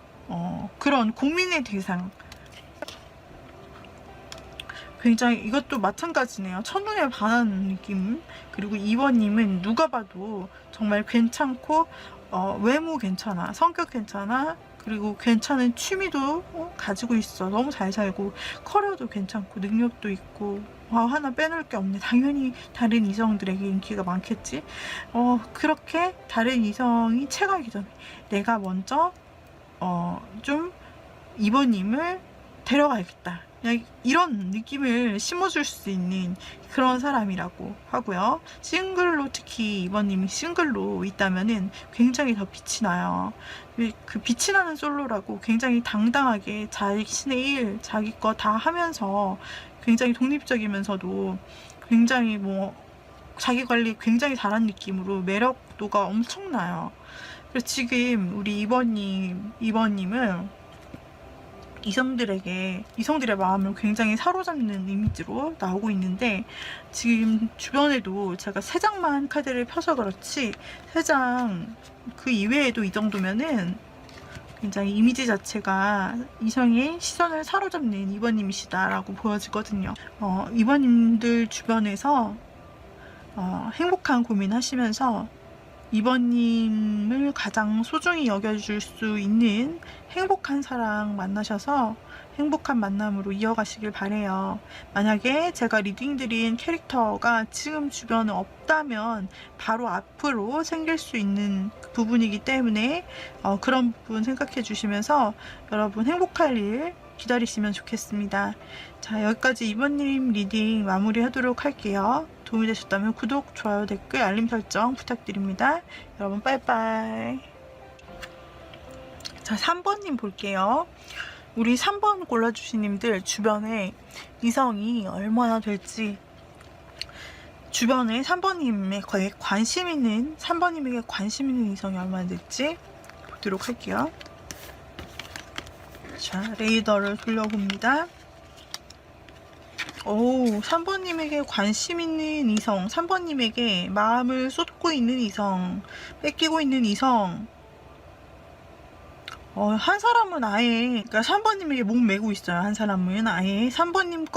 그런 고민의 대상, 굉장히 이것도 마찬가지네요. 첫눈에 반하는 느낌. 그리고 2번님은 누가 봐도 정말 괜찮고, 외모 괜찮아, 성격 괜찮아, 그리고 괜찮은 취미도 가지고 있어. 너무 잘 살고, 커리어도 괜찮고, 능력도 있고, 하나 빼놓을 게 없네. 당연히 다른 이성들에게 인기가 많겠지. 그렇게 다른 이성이 채가기 전에 내가 먼저 좀 2번님을 데려가야겠다, 그냥 이런 느낌을 심어줄 수 있는 그런 사람이라고 하고요. 싱글로, 특히 이번님이 싱글로 있다면은 굉장히 더 빛이 나요. 그 빛이 나는 솔로라고 굉장히 당당하게 자신의 일, 자기 거 다 하면서 굉장히 독립적이면서도 굉장히 자기 관리 굉장히 잘한 느낌으로 매력도가 엄청나요. 그래서 지금 우리 이번님은 이성들의 마음을 굉장히 사로잡는 이미지로 나오고 있는데, 지금 주변에도 제가 3장만 카드를 펴서 그렇지 3장 그 이외에도 이 정도면은 굉장히 이미지 자체가 이성의 시선을 사로잡는 이번님이시다라고 보여지거든요. 이번님들 주변에서 행복한 고민하시면서 이번님을 가장 소중히 여겨줄 수 있는 행복한 사랑 만나셔서 행복한 만남으로 이어가시길 바래요. 만약에 제가 리딩 드린 캐릭터가 지금 주변에 없다면 바로 앞으로 생길 수 있는 부분이기 때문에 그런 부분 생각해 주시면서 여러분 행복할 일 기다리시면 좋겠습니다. 자, 여기까지 이번님 리딩 마무리 하도록 할게요. 도움이 되셨다면 구독, 좋아요, 댓글, 알림 설정 부탁드립니다. 여러분 빠이빠이. 자, 3번님 볼게요. 우리 3번 골라주신 님들 주변에 이성이 얼마나 될지, 주변에 3번님에 관심 있는, 3번님에게 관심 있는 이성이 얼마나 될지 보도록 할게요. 자, 레이더를 돌려봅니다. 오, 3번님에게 관심 있는 이성, 3번님에게 마음을 쏟고 있는 이성, 뺏기고 있는 이성. 한 사람은 아예, 그러니까 3번님에게 목 메고 있어요. 한 사람은 아예 3번님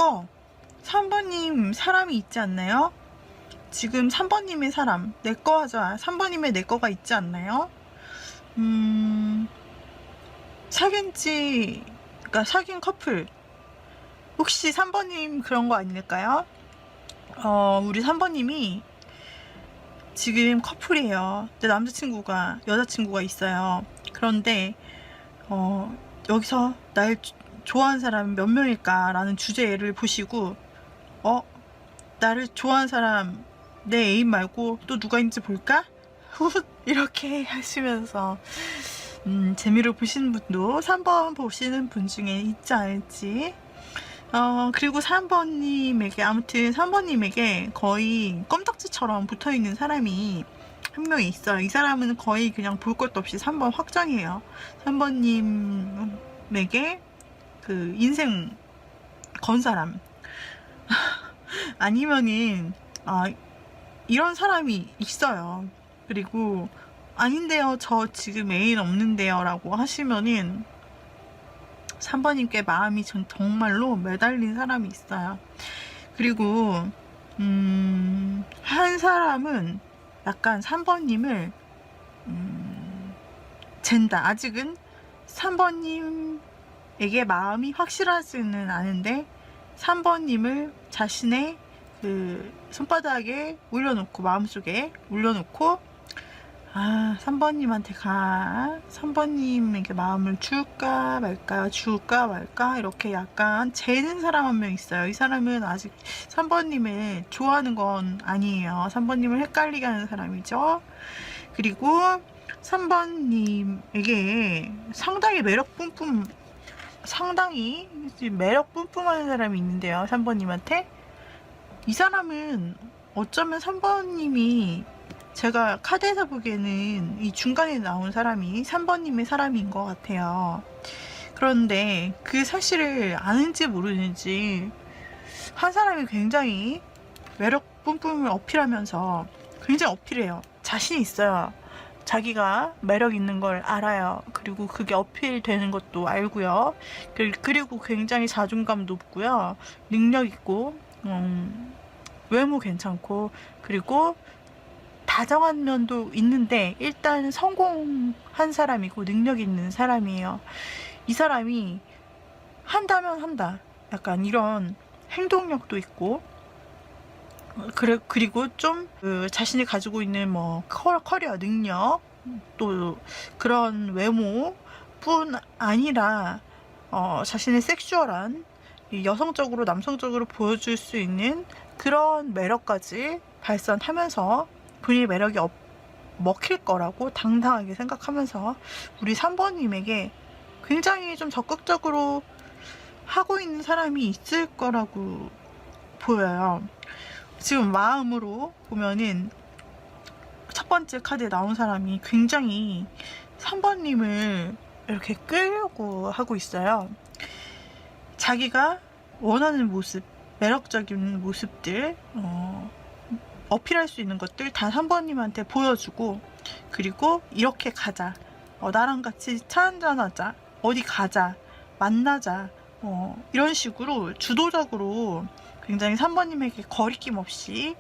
사람이 있지 않나요? 지금 3번님의 사람, 내 거 하자. 3번님의 내 거가 있지 않나요? 그러니까 사귄 커플. 혹시 3번님 그런 거 아닐까요? 우리 3번님이 지금 커플이에요. 내 여자친구가 있어요. 그런데, 여기서 날 좋아하는 사람 몇 명일까라는 주제를 보시고, 나를 좋아하는 사람, 내 애인 말고 또 누가 있는지 볼까? 이렇게 하시면서, 재미를 보시는 분도 3번 보시는 분 중에 있지 않을지. 그리고 3번님에게 거의 껌딱지처럼 붙어 있는 사람이 한 명이 있어요. 이 사람은 거의 그냥 볼 것도 없이 3번 확정이에요. 3번님에게 그 인생 건 사람. 아니면은, 이런 사람이 있어요. 그리고, 아닌데요, 저 지금 애인 없는데요, 라고 하시면은, 3번님께 마음이 정말로 매달린 사람이 있어요. 그리고, 한 사람은 약간 3번님을, 잰다. 아직은 3번님에게 마음이 확실하지는 않은데, 3번님을 자신의 그 손바닥에 올려놓고, 마음속에 올려놓고, 3번님에게 마음을 줄까 말까, 이렇게 약간 재는 사람 한 명 있어요. 이 사람은 아직 3번님을 좋아하는 건 아니에요. 3번님을 헷갈리게 하는 사람이죠. 그리고 3번님에게 상당히 매력 뿜뿜하는 사람이 있는데요. 3번님한테. 이 사람은 어쩌면 3번님이 제가 카드에서 보기에는 이 중간에 나온 사람이 3번님의 사람인 것 같아요. 그런데 그 사실을 아는지 모르는지 한 사람이 굉장히 매력 뿜뿜을 어필하면서 굉장히 어필해요. 자신이 있어요. 자기가 매력 있는 걸 알아요. 그리고 그게 어필되는 것도 알고요. 그리고 굉장히 자존감 높고요. 능력 있고, 외모 괜찮고, 그리고 다정한 면도 있는데 일단 성공한 사람이고 능력 있는 사람이에요. 이 사람이 한다면 한다. 약간 이런 행동력도 있고, 그리고 좀 자신이 가지고 있는 뭐 커리어 능력, 또 그런 외모뿐 아니라 자신의 섹슈얼한 여성적으로 남성적으로 보여줄 수 있는 그런 매력까지 발산하면서 본인의 매력이 먹힐 거라고 당당하게 생각하면서 우리 3번님에게 굉장히 좀 적극적으로 하고 있는 사람이 있을 거라고 보여요. 지금 마음으로 보면은 첫 번째 카드에 나온 사람이 굉장히 3번님을 이렇게 끌려고 하고 있어요. 자기가 원하는 모습, 매력적인 모습들, 어필할 수 있는 것들 다 3번님한테 보여주고, 그리고 이렇게 가자, 나랑 같이 차 한잔하자, 어디 가자, 만나자, 이런 식으로 주도적으로 굉장히 3번님에게 거리낌 없이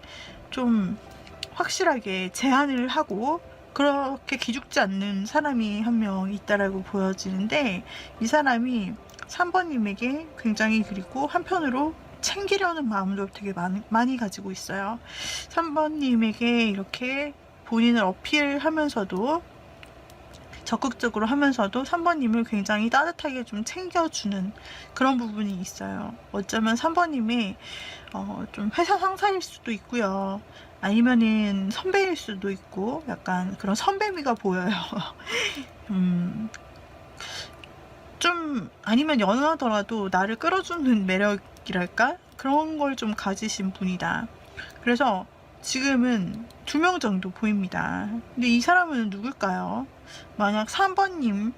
좀 확실하게 제안을 하고 그렇게 기죽지 않는 사람이 한 명 있다라고 보여지는데, 이 사람이 3번님에게 굉장히, 그리고 한편으로 챙기려는 마음도 되게 많이 가지고 있어요. 3번님에게 이렇게 본인을 어필하면서도, 적극적으로 하면서도 3번님을 굉장히 따뜻하게 좀 챙겨주는 그런 부분이 있어요. 어쩌면 3번님이 좀 회사 상사일 수도 있고요. 아니면은 선배일 수도 있고, 약간 그런 선배미가 보여요. 좀 아니면 연하더라도 나를 끌어주는 매력이랄까? 그런 걸 좀 가지신 분이다. 그래서 지금은 2명 정도 보입니다. 근데 이 사람은 누굴까요? 만약 3번님께,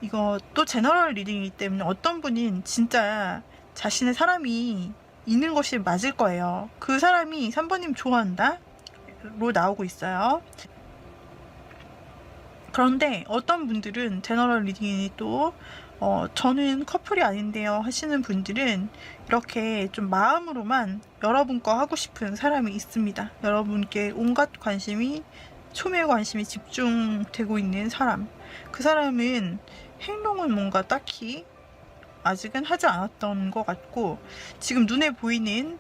이거 또 제너럴 리딩이기 때문에 어떤 분인 진짜 자신의 사람이 있는 것이 맞을 거예요. 그 사람이 3번님 좋아한다? 로 나오고 있어요. 그런데 어떤 분들은 제너럴 리딩이 또 저는 커플이 아닌데요 하시는 분들은 이렇게 좀 마음으로만 여러분 거 하고 싶은 사람이 있습니다. 여러분께 온갖 관심이, 초미의 관심이 집중되고 있는 사람. 그 사람은 행동은 뭔가 딱히 아직은 하지 않았던 것 같고, 지금 눈에 보이는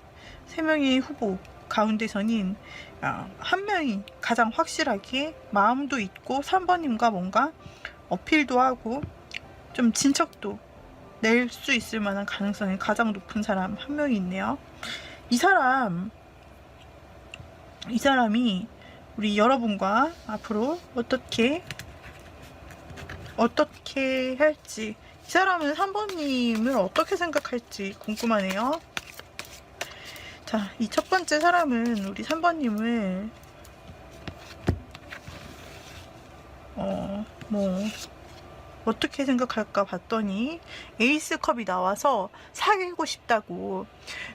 3명의 후보 가운데서는 한 명이 가장 확실하게 마음도 있고 3번님과 뭔가 어필도 하고 좀 진척도 낼 수 있을 만한 가능성이 가장 높은 사람 한 명이 있네요. 이 사람이 우리 여러분과 앞으로 어떻게 할지, 이 사람은 3번님을 어떻게 생각할지 궁금하네요. 자, 이 첫 번째 사람은 우리 3번님을 어떻게 생각할까 봤더니 에이스 컵이 나와서 사귀고 싶다고.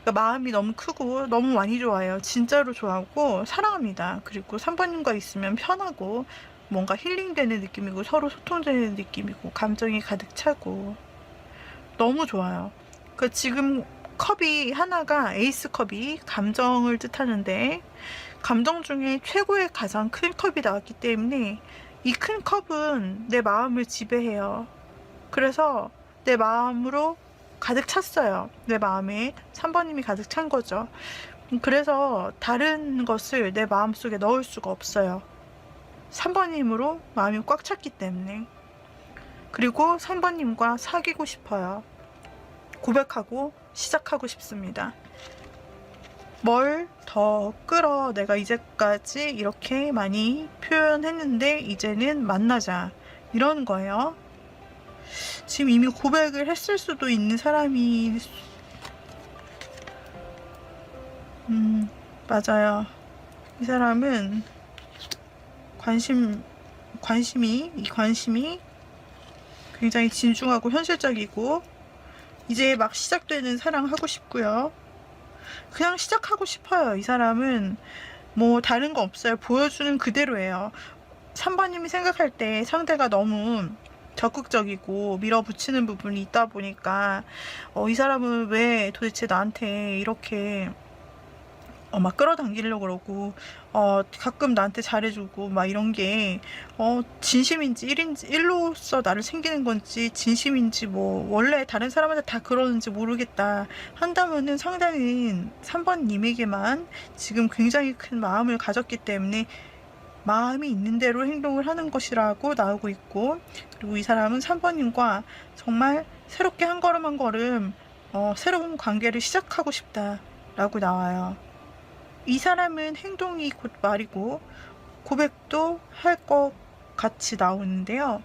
그러니까 마음이 너무 크고 너무 많이 좋아요. 진짜로 좋아하고 사랑합니다. 그리고 3번님과 있으면 편하고 뭔가 힐링되는 느낌이고 서로 소통되는 느낌이고 감정이 가득 차고 너무 좋아요. 그 지금 컵이 하나가 에이스 컵이 감정을 뜻하는데 감정 중에 최고의 가장 큰 컵이 나왔기 때문에 이 큰 컵은 내 마음을 지배해요. 그래서 내 마음으로 가득 찼어요. 내 마음에 3번님이 가득 찬 거죠. 그래서 다른 것을 내 마음속에 넣을 수가 없어요. 3번님으로 마음이 꽉 찼기 때문에. 그리고 3번님과 사귀고 싶어요. 고백하고 시작하고 싶습니다. 뭘 더 끌어, 내가 이제까지 이렇게 많이 표현했는데 이제는 만나자, 이런 거예요. 지금 이미 고백을 했을 수도 있는 사람이 맞아요. 이 사람은 관심이 굉장히 진중하고 현실적이고 이제 막 시작되는 사랑하고 싶고요. 그냥 시작하고 싶어요. 이 사람은 뭐 다른 거 없어요. 보여주는 그대로예요. 3번님이 생각할 때 상대가 너무 적극적이고 밀어붙이는 부분이 있다 보니까 이 사람은 왜 도대체 나한테 이렇게 막 끌어당기려고 그러고 가끔 나한테 잘해주고 막 이런 게 진심인지 1로서 나를 챙기는 건지 진심인지 뭐 원래 다른 사람한테 다 그러는지 모르겠다 한다면은 상당히 3번님에게만 지금 굉장히 큰 마음을 가졌기 때문에 마음이 있는 대로 행동을 하는 것이라고 나오고 있고, 그리고 이 사람은 3번님과 정말 새롭게 한 걸음 한 걸음 새로운 관계를 시작하고 싶다 라고 나와요. 이 사람은 행동이 곧 말이고 고백도 할 것 같이 나오는데요.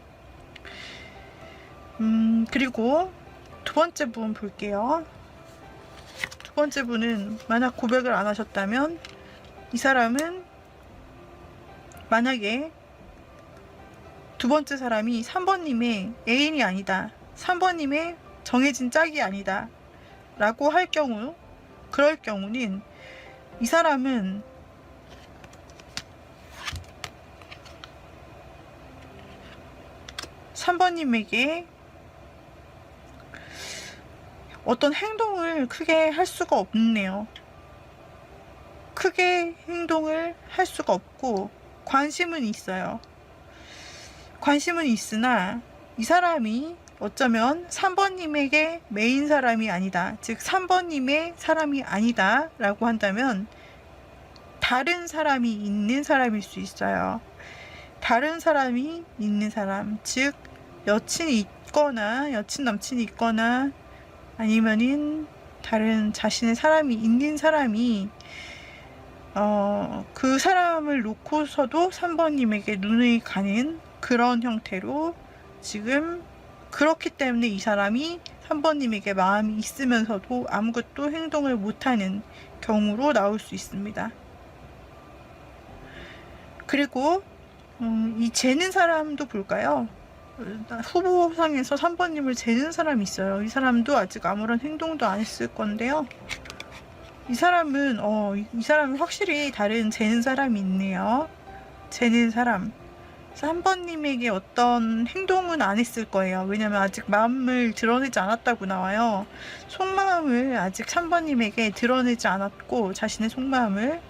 그리고 두 번째 분 볼게요. 두 번째 분은 만약 고백을 안 하셨다면 이 사람은 만약에 두 번째 사람이 3번님의 애인이 아니다, 3번님의 정해진 짝이 아니다 라고 할 경우, 그럴 경우는 이 사람은 (3번님에게) 어떤 행동을 크게 할 수가 없네요. 크게 행동을 할 수가 없고 관심은 있어요. 관심은 있으나 이 사람이 어쩌면 3번님에게 메인 사람이 아니다, 즉 3번님의 사람이 아니다 라고 한다면 다른 사람이 있는 사람일 수 있어요. 다른 사람이 있는 사람, 즉 여친이 있거나 여친 남친이 있거나 아니면은 다른 자신의 사람이 있는 사람이 그 사람을 놓고서도 3번님에게 눈이 가는 그런 형태로 지금, 그렇기 때문에 이 사람이 3번님에게 마음이 있으면서도 아무것도 행동을 못하는 경우로 나올 수 있습니다. 그리고 이 재는 사람도 볼까요? 후보상에서 3번님을 재는 사람이 있어요. 이 사람도 아직 아무런 행동도 안 했을 건데요. 이 사람은 이 사람은 확실히 다른 재는 사람이 있네요. 재는 사람. 3번님에게 어떤 행동은 안 했을 거예요. 왜냐면 아직 마음을 드러내지 않았다고 나와요. 속마음을 아직 3번님에게 드러내지 않았고, 자신의 속마음을.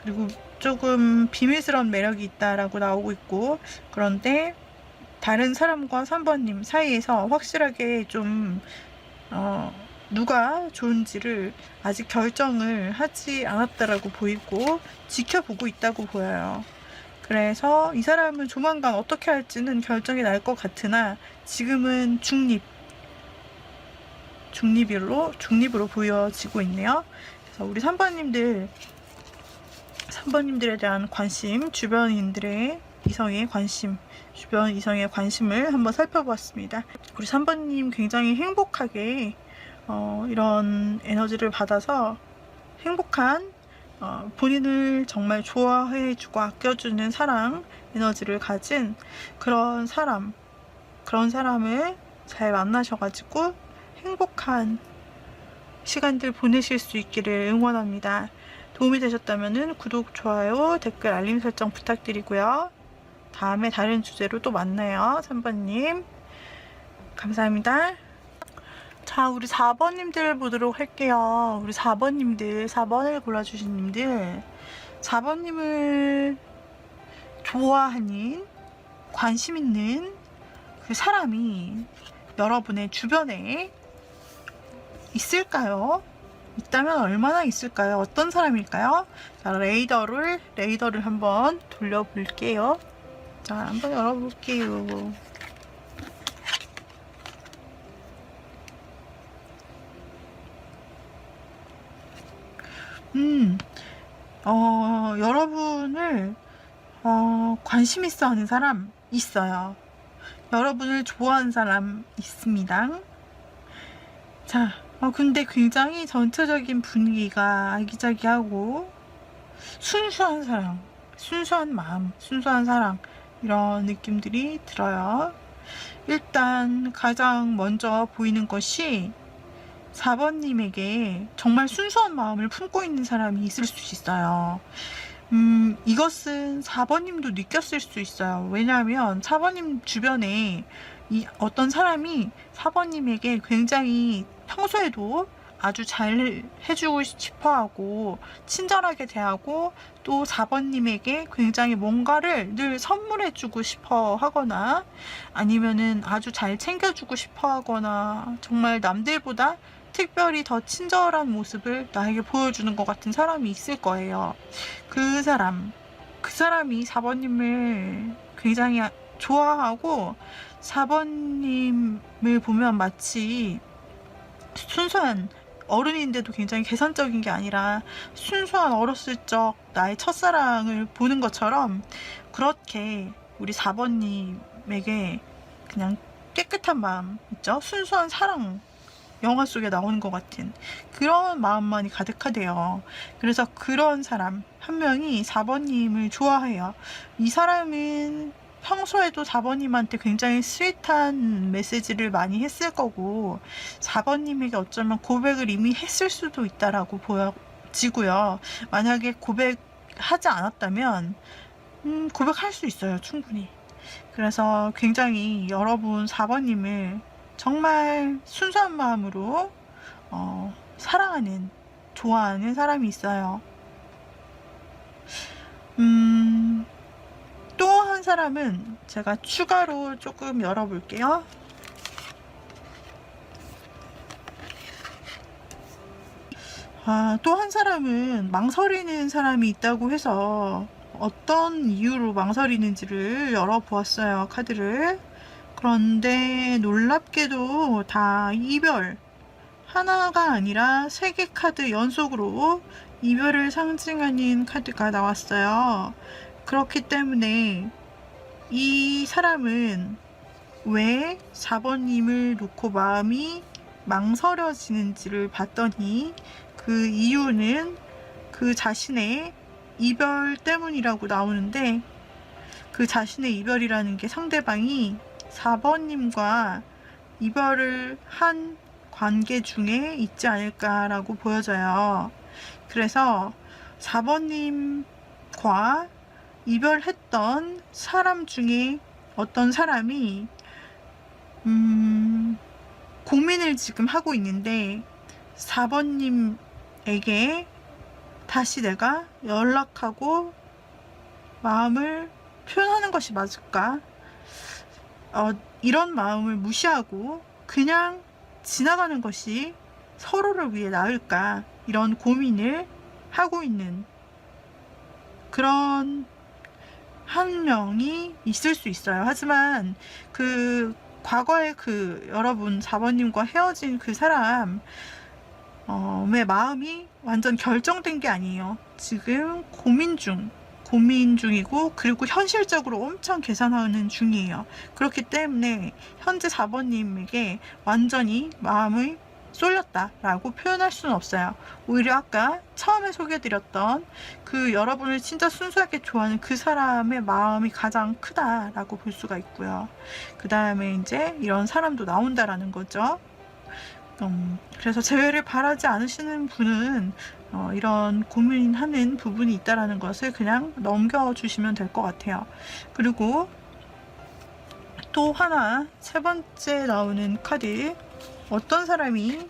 그리고 조금 비밀스러운 매력이 있다라고 나오고 있고, 그런데 다른 사람과 3번님 사이에서 확실하게 좀 누가 좋은지를 아직 결정을 하지 않았다라고 보이고 지켜보고 있다고 보여요. 그래서 이 사람은 조만간 어떻게 할지는 결정이 날 것 같으나 지금은 중립으로 보여지고 있네요. 그래서 우리 3번님들에 대한 관심, 주변 이성의 관심을 한번 살펴보았습니다. 우리 3번님 굉장히 행복하게 이런 에너지를 받아서 행복한 본인을 정말 좋아해주고 아껴주는 사랑 에너지를 가진 그런 사람을 잘 만나셔가지고 행복한 시간들 보내실 수 있기를 응원합니다. 도움이 되셨다면 구독, 좋아요, 댓글, 알림 설정 부탁드리고요. 다음에 다른 주제로 또 만나요. 3번님 감사합니다. 자, 우리 4번님들 보도록 할게요. 우리 4번을 골라주신 님들, 4번님을 좋아하는, 관심 있는 그 사람이 여러분의 주변에 있을까요? 있다면 얼마나 있을까요? 어떤 사람일까요? 자, 레이더를 한번 돌려볼게요. 자, 한번 열어볼게요. 여러분을 관심 있어 하는 사람 있어요. 여러분을 좋아하는 사람 있습니다. 자, 근데 굉장히 전체적인 분위기가 아기자기하고 순수한 사랑, 순수한 마음, 순수한 사랑, 이런 느낌들이 들어요. 일단 가장 먼저 보이는 것이 4번님에게 정말 순수한 마음을 품고 있는 사람이 있을 수 있어요. 이것은 4번님도 느꼈을 수 있어요. 왜냐하면 4번님 주변에 어떤 사람이 4번님에게 굉장히 평소에도 아주 잘 해주고 싶어하고 친절하게 대하고 또 4번님에게 굉장히 뭔가를 늘 선물해주고 싶어 하거나 아니면은 아주 잘 챙겨주고 싶어 하거나 정말 남들보다 특별히 더 친절한 모습을 나에게 보여주는 것 같은 사람이 있을 거예요. 그 사람이 4번님을 굉장히 좋아하고 4번님을 보면 마치 순수한 어른인데도 굉장히 계산적인 게 아니라 순수한 어렸을 적 나의 첫사랑을 보는 것처럼 그렇게 우리 4번님에게 그냥 깨끗한 마음 있죠? 순수한 사랑, 영화 속에 나오는 것 같은 그런 마음만이 가득하대요. 그래서 그런 사람 한 명이 4번님을 좋아해요. 이 사람은 평소에도 4번님한테 굉장히 스윗한 메시지를 많이 했을 거고 4번님에게 어쩌면 고백을 이미 했을 수도 있다라고 보여지고요. 만약에 고백하지 않았다면 고백할 수 있어요. 충분히. 그래서 굉장히 여러분 4번님을 정말 순수한 마음으로 사랑하는, 좋아하는 사람이 있어요. 또 한 사람은 제가 추가로 조금 열어볼게요. 또 한 사람은 망설이는 사람이 있다고 해서 어떤 이유로 망설이는지를 열어보았어요. 카드를. 그런데 놀랍게도 다 이별, 하나가 아니라 3개 카드 연속으로 이별을 상징하는 카드가 나왔어요. 그렇기 때문에 이 사람은 왜 4번님을 놓고 마음이 망설여지는지를 봤더니 그 이유는 그 자신의 이별 때문이라고 나오는데 그 자신의 이별이라는 게 상대방이 4번님과 이별을 한 관계 중에 있지 않을까라고 보여져요. 그래서 4번님과 이별했던 사람 중에 어떤 사람이 고민을 지금 하고 있는데 4번님에게 다시 내가 연락하고 마음을 표현하는 것이 맞을까? 이런 마음을 무시하고 그냥 지나가는 것이 서로를 위해 나을까? 이런 고민을 하고 있는 그런 한 명이 있을 수 있어요. 하지만 그 과거에 여러분 4번님과 헤어진 그 사람의 마음이 완전 결정된 게 아니에요. 지금 고민 중이고, 그리고 현실적으로 엄청 계산하는 중이에요. 그렇기 때문에 현재 4번님에게 완전히 마음을 쏠렸다라고 표현할 수는 없어요. 오히려 아까 처음에 소개해드렸던 여러분을 진짜 순수하게 좋아하는 그 사람의 마음이 가장 크다라고 볼 수가 있고요. 그 다음에 이제 이런 사람도 나온다라는 거죠. 그래서 재회를 바라지 않으시는 분은 이런 고민하는 부분이 있다라는 것을 그냥 넘겨주시면 될 것 같아요. 그리고 또 하나, 세 번째 나오는 카드, 어떤 사람이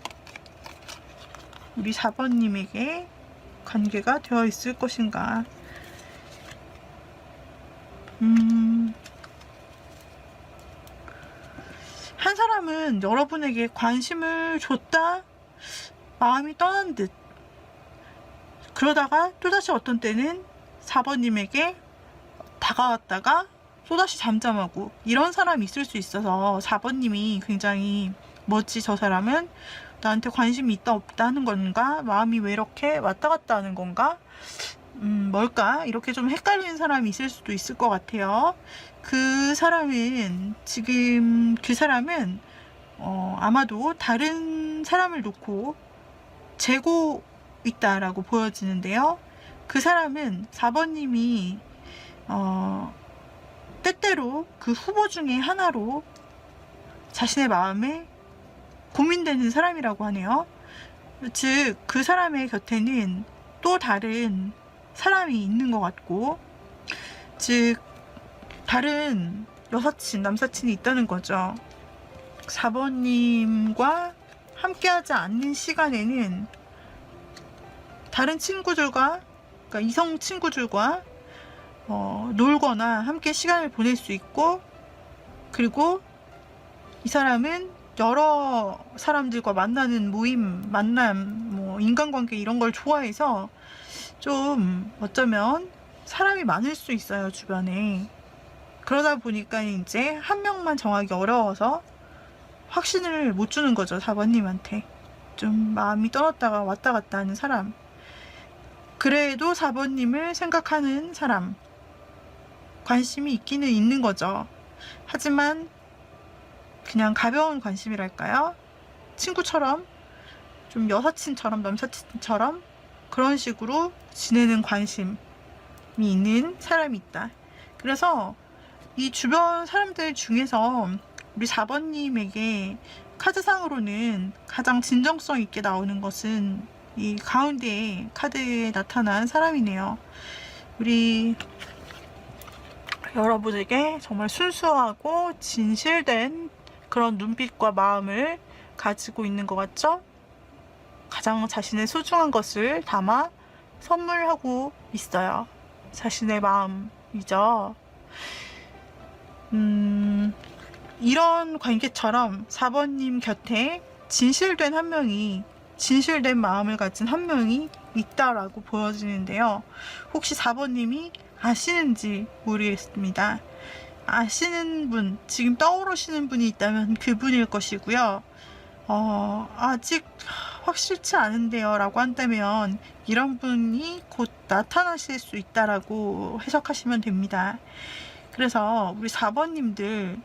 우리 4번님에게 관계가 되어 있을 것인가. 한 사람은 여러분에게 관심을 줬다 마음이 떠난 듯, 그러다가 또다시 어떤 때는 4번님에게 다가왔다가 또다시 잠잠하고, 이런 사람이 있을 수 있어서 4번님이 굉장히 뭐지, 저 사람은 나한테 관심이 있다 없다 하는 건가, 마음이 왜 이렇게 왔다 갔다 하는 건가, 뭘까, 이렇게 좀 헷갈리는 사람이 있을 수도 있을 것 같아요. 그 사람은 아마도 다른 사람을 놓고 재고 있다라고 보여지는데요. 그 사람은 4번님이 때때로 그 후보 중에 하나로 자신의 마음에 고민되는 사람이라고 하네요. 즉, 그 사람의 곁에는 또 다른 사람이 있는 것 같고, 즉 다른 여사친, 남사친이 있다는 거죠. 4번님과 함께하지 않는 시간에는 다른 친구들과, 그러니까 이성 친구들과 놀거나 함께 시간을 보낼 수 있고, 그리고 이 사람은 여러 사람들과 만나는 만남, 인간관계 이런 걸 좋아해서 좀 어쩌면 사람이 많을 수 있어요, 주변에. 그러다 보니까 이제 한 명만 정하기 어려워서 확신을 못 주는 거죠, 4번님한테. 좀 마음이 떠났다가 왔다 갔다 하는 사람. 그래도 4번님을 생각하는 사람. 관심이 있기는 있는 거죠. 하지만 그냥 가벼운 관심이랄까요? 친구처럼, 좀 여사친처럼, 남사친처럼 그런 식으로 지내는 관심이 있는 사람이 있다. 그래서 이 주변 사람들 중에서 우리 4번님에게 카드상으로는 가장 진정성 있게 나오는 것은 이 가운데 카드에 나타난 사람이네요. 우리 여러분에게 정말 순수하고 진실된 그런 눈빛과 마음을 가지고 있는 것 같죠? 가장 자신의 소중한 것을 담아 선물하고 있어요. 자신의 마음이죠. 이런 관계처럼 4번님 곁에 진실된 마음을 가진 한 명이 있다라고 보여지는데요. 혹시 4번님이 아시는지 모르겠습니다. 아시는 분, 지금 떠오르시는 분이 있다면 그분일 것이고요. 아직 확실치 않은데요 라고 한다면 이런 분이 곧 나타나실 수 있다라고 해석하시면 됩니다. 그래서 우리 4번님들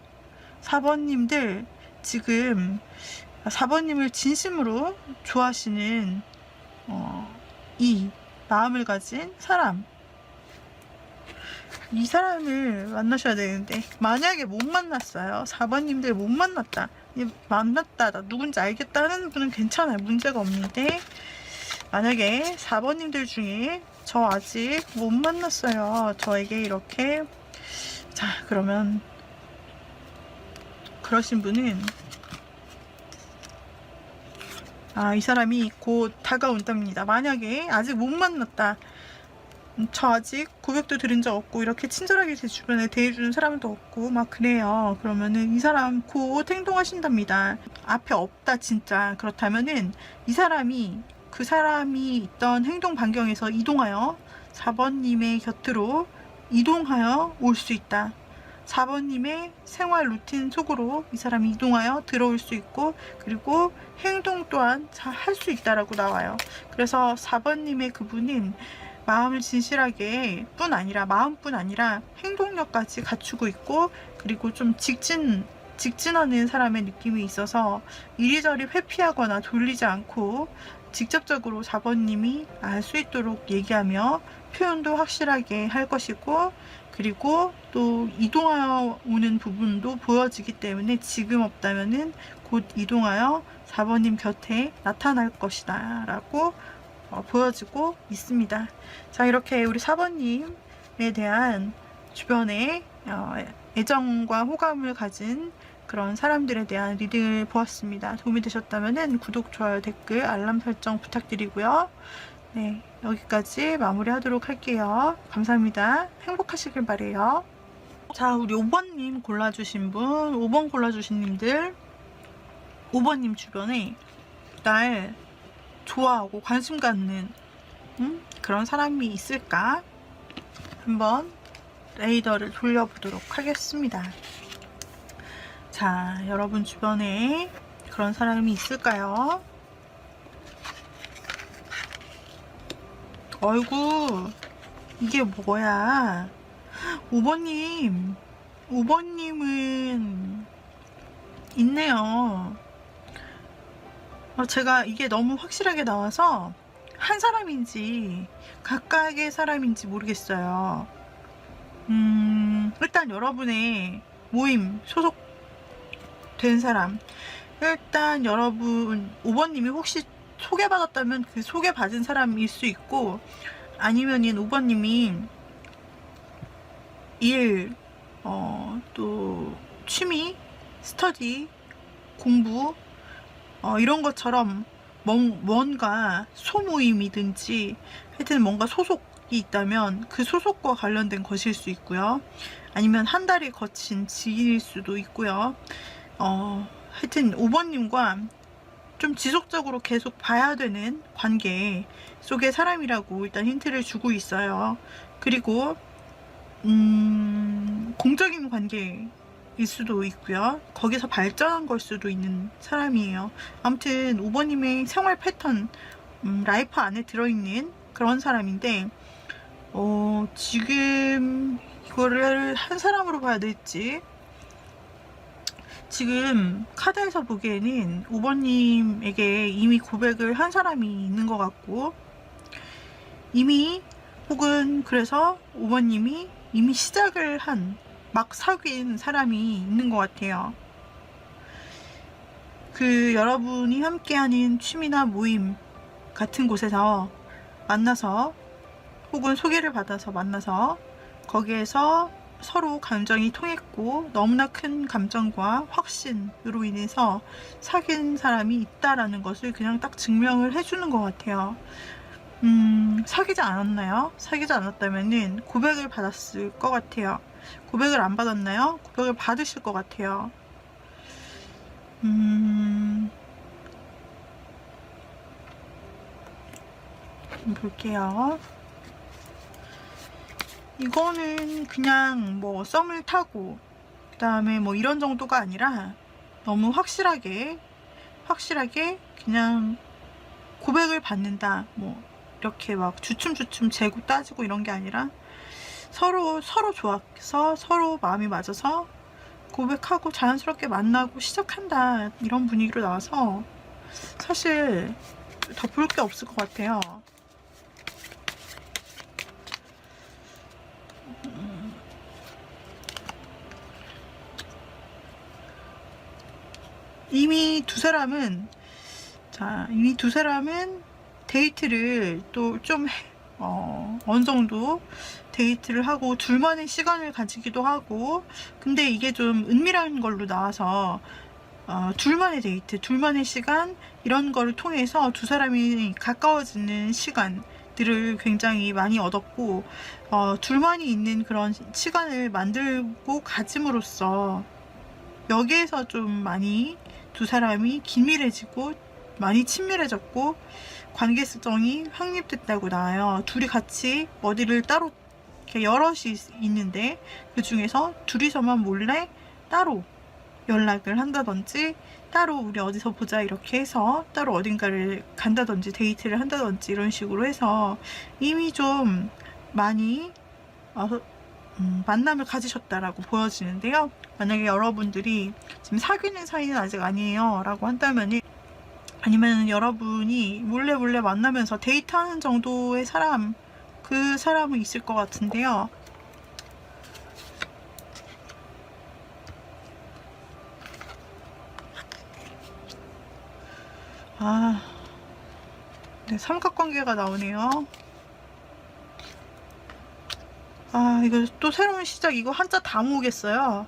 지금 4번님을 진심으로 좋아하시는 이 마음을 가진 사람, 이 사람을 만나셔야 되는데 만약에 못 만났어요. 4번님들 못 만났다. 만났다. 나 누군지 알겠다 하는 분은 괜찮아요. 문제가 없는데 만약에 4번님들 중에 저 아직 못 만났어요. 저에게 이렇게 자 그러면 그러신 분은 이 사람이 곧 다가온답니다. 만약에 아직 못 만났다. 저 아직 고백도 들은 적 없고 이렇게 친절하게 제 주변에 대해주는 사람도 없고 막 그래요. 그러면은 이 사람 곧 행동하신답니다. 앞에 없다 진짜. 그렇다면은 이 사람이 그 사람이 있던 행동 반경에서 이동하여 4번님의 곁으로 이동하여 올 수 있다. 4번님의 생활 루틴 속으로 이 사람이 이동하여 들어올 수 있고 그리고 행동 또한 잘 할 수 있다라고 나와요. 그래서 4번님의 그분은 마음을 진실하게 뿐 아니라 마음뿐 아니라 행동력까지 갖추고 있고 그리고 좀 직진하는 사람의 느낌이 있어서 이리저리 회피하거나 돌리지 않고 직접적으로 4번님이 알 수 있도록 얘기하며 표현도 확실하게 할 것이고 그리고 또 이동하여 오는 부분도 보여지기 때문에 지금 없다면은 곧 이동하여 4번님 곁에 나타날 것이다 라고 보여지고 있습니다. 자 이렇게 우리 4번님에 대한 주변에 애정과 호감을 가진 그런 사람들에 대한 리딩을 보았습니다. 도움이 되셨다면 구독, 좋아요, 댓글, 알람 설정 부탁드리고요. 네, 여기까지 마무리하도록 할게요. 감사합니다. 행복하시길 바래요. 자, 우리 5번님 골라주신 분, 5번 골라주신 님들, 5번님 주변에 날 좋아하고 관심 갖는 그런 사람이 있을까? 한번 레이더를 돌려보도록 하겠습니다. 자, 여러분 주변에 그런 사람이 있을까요? 어이구, 이게 뭐야? 5번님은 있네요. 제가 이게 너무 확실하게 나와서 한 사람인지 각각의 사람인지 모르겠어요. 일단 여러분의 모임 소속된 사람, 일단 여러분 5번님이 혹시 소개받았다면 그 소개받은 사람일 수 있고 아니면은 5번님이 일, 또 취미, 스터디, 공부 이런 것처럼 뭔가 소모임이든지 하여튼 뭔가 소속이 있다면 그 소속과 관련된 것일 수 있고요. 아니면 한 달이 거친 지인일 수도 있고요. 하여튼 5번님과 좀 지속적으로 계속 봐야 되는 관계 속의 사람이라고 일단 힌트를 주고 있어요. 그리고 공적인 관계일 수도 있고요. 거기서 발전한 걸 수도 있는 사람이에요. 아무튼 5번님의 생활 패턴, 라이프 안에 들어있는 그런 사람인데 지금 이거를 한 사람으로 봐야 될지 지금 카드에서 보기에는 5번님에게 이미 고백을 한 사람이 있는 것 같고 이미 혹은 그래서 5번님이 이미 시작을 한 막 사귄 사람이 있는 것 같아요. 그 여러분이 함께하는 취미나 모임 같은 곳에서 만나서 혹은 소개를 받아서 만나서 거기에서 서로 감정이 통했고 너무나 큰 감정과 확신으로 인해서 사귄 사람이 있다라는 것을 그냥 딱 증명을 해주는 것 같아요. 사귀지 않았나요? 사귀지 않았다면은 고백을 받았을 것 같아요. 고백을 안 받았나요? 고백을 받으실 것 같아요. 볼게요. 이거는 그냥 뭐 썸을 타고 그 다음에 뭐 이런 정도가 아니라 너무 확실하게 그냥 고백을 받는다 뭐 이렇게 막 주춤주춤 재고 따지고 이런 게 아니라 서로 좋아서 서로 마음이 맞아서 고백하고 자연스럽게 만나고 시작한다 이런 분위기로 나와서 사실 더 볼 게 없을 것 같아요. 이미 두 사람은 데이트를 또 좀 어느 정도 데이트를 하고 둘만의 시간을 가지기도 하고, 근데 이게 좀 은밀한 걸로 나와서 둘만의 데이트, 둘만의 시간, 이런 거를 통해서 두 사람이 가까워지는 시간들을 굉장히 많이 얻었고, 둘만이 있는 그런 시간을 만들고 가짐으로써 여기에서 좀 많이 두 사람이 긴밀해지고 많이 친밀해졌고 관계성이 확립됐다고 나와요. 둘이 같이 어디를 따로 이렇게 여럿이 있는데 그 중에서 둘이서만 몰래 따로 연락을 한다든지, 따로 우리 어디서 보자 이렇게 해서 따로 어딘가를 간다든지 데이트를 한다든지 이런 식으로 해서 이미 좀 많이 만남을 가지셨다라고 보여지는데요. 만약에 여러분들이 지금 사귀는 사이는 아직 아니에요 라고 한다면, 아니면 여러분이 몰래 만나면서 데이트하는 정도의 사람, 그 사람은 있을 것 같은데요. 네, 삼각관계가 나오네요. 이거 또 새로운 시작, 이거 한자 다 모으겠어요.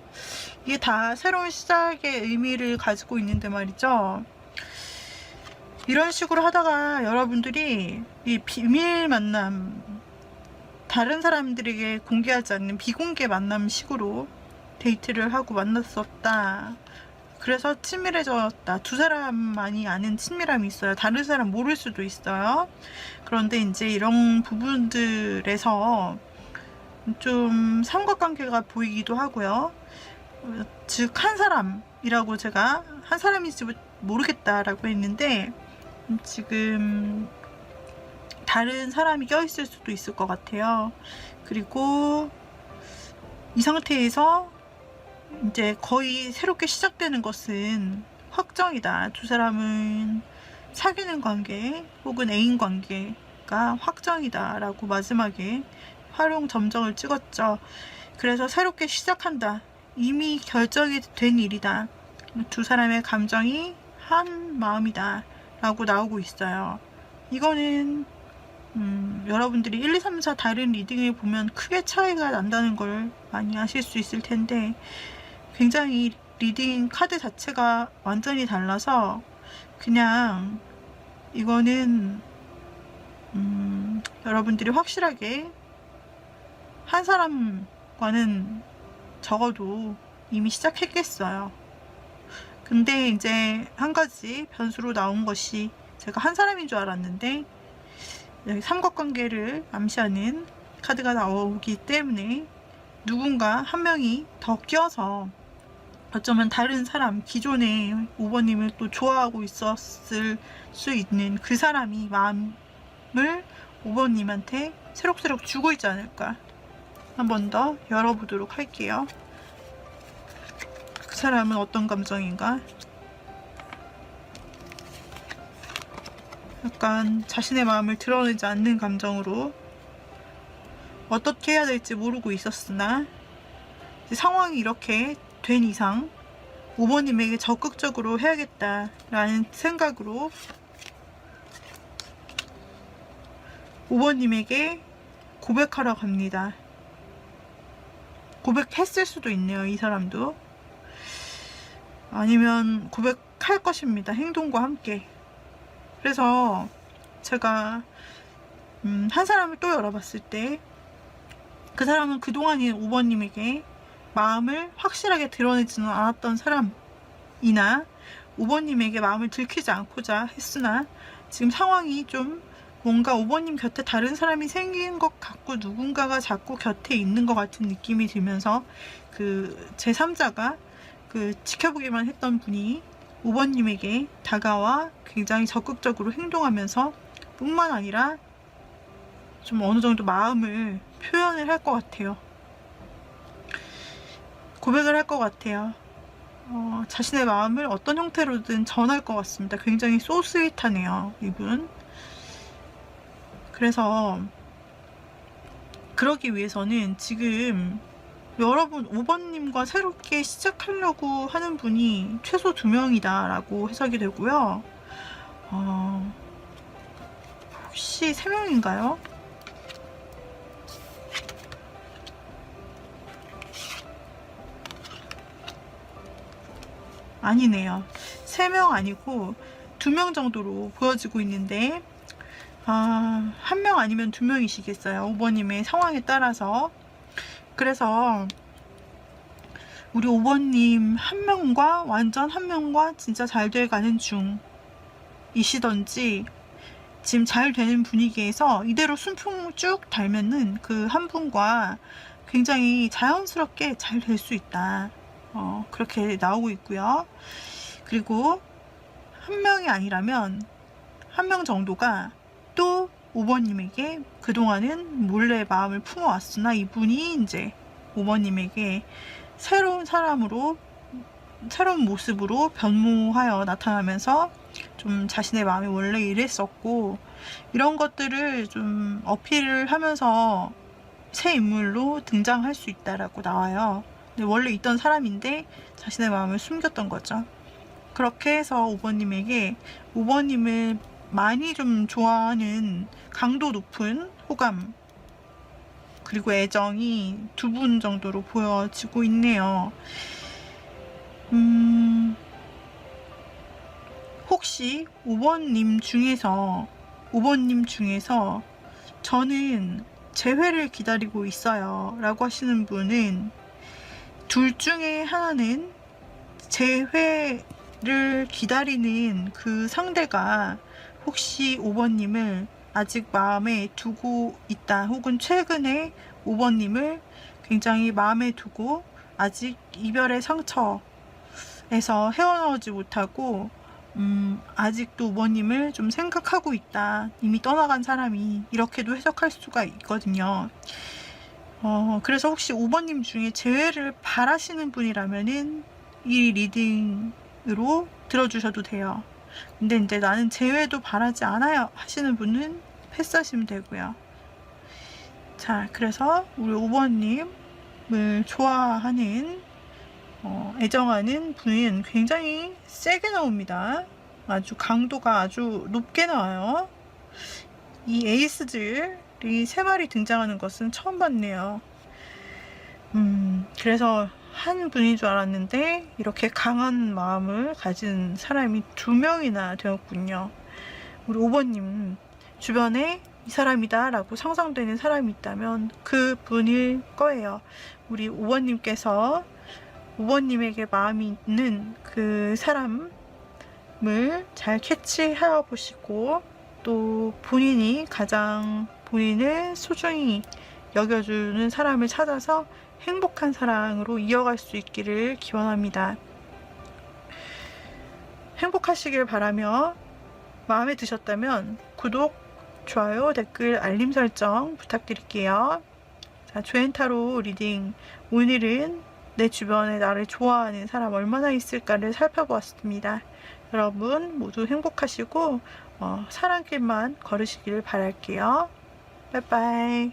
이게 다 새로운 시작의 의미를 가지고 있는데 말이죠. 이런 식으로 하다가 여러분들이 이 비밀 만남, 다른 사람들에게 공개하지 않는 비공개 만남 식으로 데이트를 하고 만났었다. 그래서 친밀해졌다. 두 사람만이 아는 친밀함이 있어요. 다른 사람 모를 수도 있어요. 그런데 이제 이런 부분들에서 좀 삼각관계가 보이기도 하고요. 즉 한 사람이라고, 제가 한 사람인지 모르겠다라고 했는데 지금 다른 사람이 껴있을 수도 있을 것 같아요. 그리고 이 상태에서 이제 거의 새롭게 시작되는 것은 확정이다. 두 사람은 사귀는 관계 혹은 애인 관계가 확정이다 라고 마지막에 활용 점정을 찍었죠. 그래서 새롭게 시작한다. 이미 결정이 된 일이다. 두 사람의 감정이 한 마음이다 라고 나오고 있어요. 이거는 여러분들이 1, 2, 3, 4 다른 리딩을 보면 크게 차이가 난다는 걸 많이 아실 수 있을 텐데, 굉장히 리딩 카드 자체가 완전히 달라서 그냥 이거는 여러분들이 확실하게 한 사람과는 적어도 이미 시작했겠어요. 근데 이제 한 가지 변수로 나온 것이, 제가 한 사람인 줄 알았는데 여기 삼각관계를 암시하는 카드가 나오기 때문에 누군가 한 명이 더 껴서 어쩌면 다른 사람, 기존에 5번님을 또 좋아하고 있었을 수 있는 그 사람이 마음을 5번님한테 새록새록 주고 있지 않을까. 한 번 더 열어보도록 할게요. 그 사람은 어떤 감정인가? 약간 자신의 마음을 드러내지 않는 감정으로 어떻게 해야 될지 모르고 있었으나, 상황이 이렇게 된 이상 5번님에게 적극적으로 해야겠다라는 생각으로 5번님에게 고백하러 갑니다. 고백했을 수도 있네요. 이 사람도. 아니면 고백할 것입니다. 행동과 함께. 그래서 제가 한 사람을 또 열어봤을 때 그 사람은 그동안의 5번님에게 마음을 확실하게 드러내지는 않았던 사람이나 5번님에게 마음을 들키지 않고자 했으나, 지금 상황이 좀 뭔가 5번님 곁에 다른 사람이 생긴 것 같고 누군가가 자꾸 곁에 있는 것 같은 느낌이 들면서 그 제3자가 그 지켜보기만 했던 분이 5번님에게 다가와 굉장히 적극적으로 행동하면서 뿐만 아니라 좀 어느 정도 마음을 표현을 할 것 같아요. 고백을 할 것 같아요. 자신의 마음을 어떤 형태로든 전할 것 같습니다. 굉장히 소스윗하네요, 이분. 그래서 그러기 위해서는 지금 여러분 5번님과 새롭게 시작하려고 하는 분이 최소 2명이다 라고 해석이 되고요. 혹시 3명인가요? 아니네요. 3명 아니고 2명 정도로 보여지고 있는데 1명 아니면 2명이시겠어요. 5번님의 상황에 따라서. 그래서 우리 5번님 1명과 완전 1명과 진짜 잘 돼가는 중이시던지 지금 잘 되는 분위기에서 이대로 순풍 쭉 달면은 그 한 분과 굉장히 자연스럽게 잘 될 수 있다. 그렇게 나오고 있고요. 그리고 1명이 아니라면 1명 정도가 또 5번님에게 그동안은 몰래 마음을 품어왔으나 이분이 이제 5번님에게 새로운 사람으로, 새로운 모습으로 변모하여 나타나면서 좀 자신의 마음이 원래 이랬었고 이런 것들을 좀 어필을 하면서 새 인물로 등장할 수 있다라고 나와요. 근데 원래 있던 사람인데 자신의 마음을 숨겼던 거죠. 그렇게 해서 5번님에게 5번님을 많이 좀 좋아하는 강도 높은 호감 그리고 애정이 2분 정도로 보여지고 있네요. 혹시 5번님 중에서 저는 재회를 기다리고 있어요 라고 하시는 분은 둘 중에 하나는 재회를 기다리는 그 상대가 혹시 5번님을 아직 마음에 두고 있다 혹은 최근에 5번님을 굉장히 마음에 두고 아직 이별의 상처에서 헤어나오지 못하고 아직도 5번님을 좀 생각하고 있다. 이미 떠나간 사람이 이렇게도 해석할 수가 있거든요. 그래서 혹시 5번님 중에 재회를 바라시는 분이라면은 이 리딩으로 들어주셔도 돼요. 근데 이제 나는 재회도 바라지 않아요 하시는 분은 패스하시면 되고요. 자, 그래서 우리 5번님을 좋아하는 애정하는 분은 굉장히 세게 나옵니다. 아주 강도가 아주 높게 나와요. 이 에이스들이 3마리 등장하는 것은 처음 봤네요. 그래서 한 분인 줄 알았는데 이렇게 강한 마음을 가진 사람이 2명이나 되었군요. 우리 5번님 주변에 이 사람이다 라고 상상되는 사람이 있다면 그 분일 거예요. 우리 5번님께서 5번님에게 마음이 있는 그 사람을 잘 캐치하여 보시고 또 본인이 가장 본인을 소중히 여겨주는 사람을 찾아서 행복한 사랑으로 이어갈 수 있기를 기원합니다. 행복하시길 바라며 마음에 드셨다면 구독, 좋아요, 댓글, 알림 설정 부탁드릴게요. 자, 조앤타로 리딩. 오늘은 내 주변에 나를 좋아하는 사람 얼마나 있을까를 살펴보았습니다. 여러분 모두 행복하시고 사랑길만 걸으시길 바랄게요. 빠이빠이.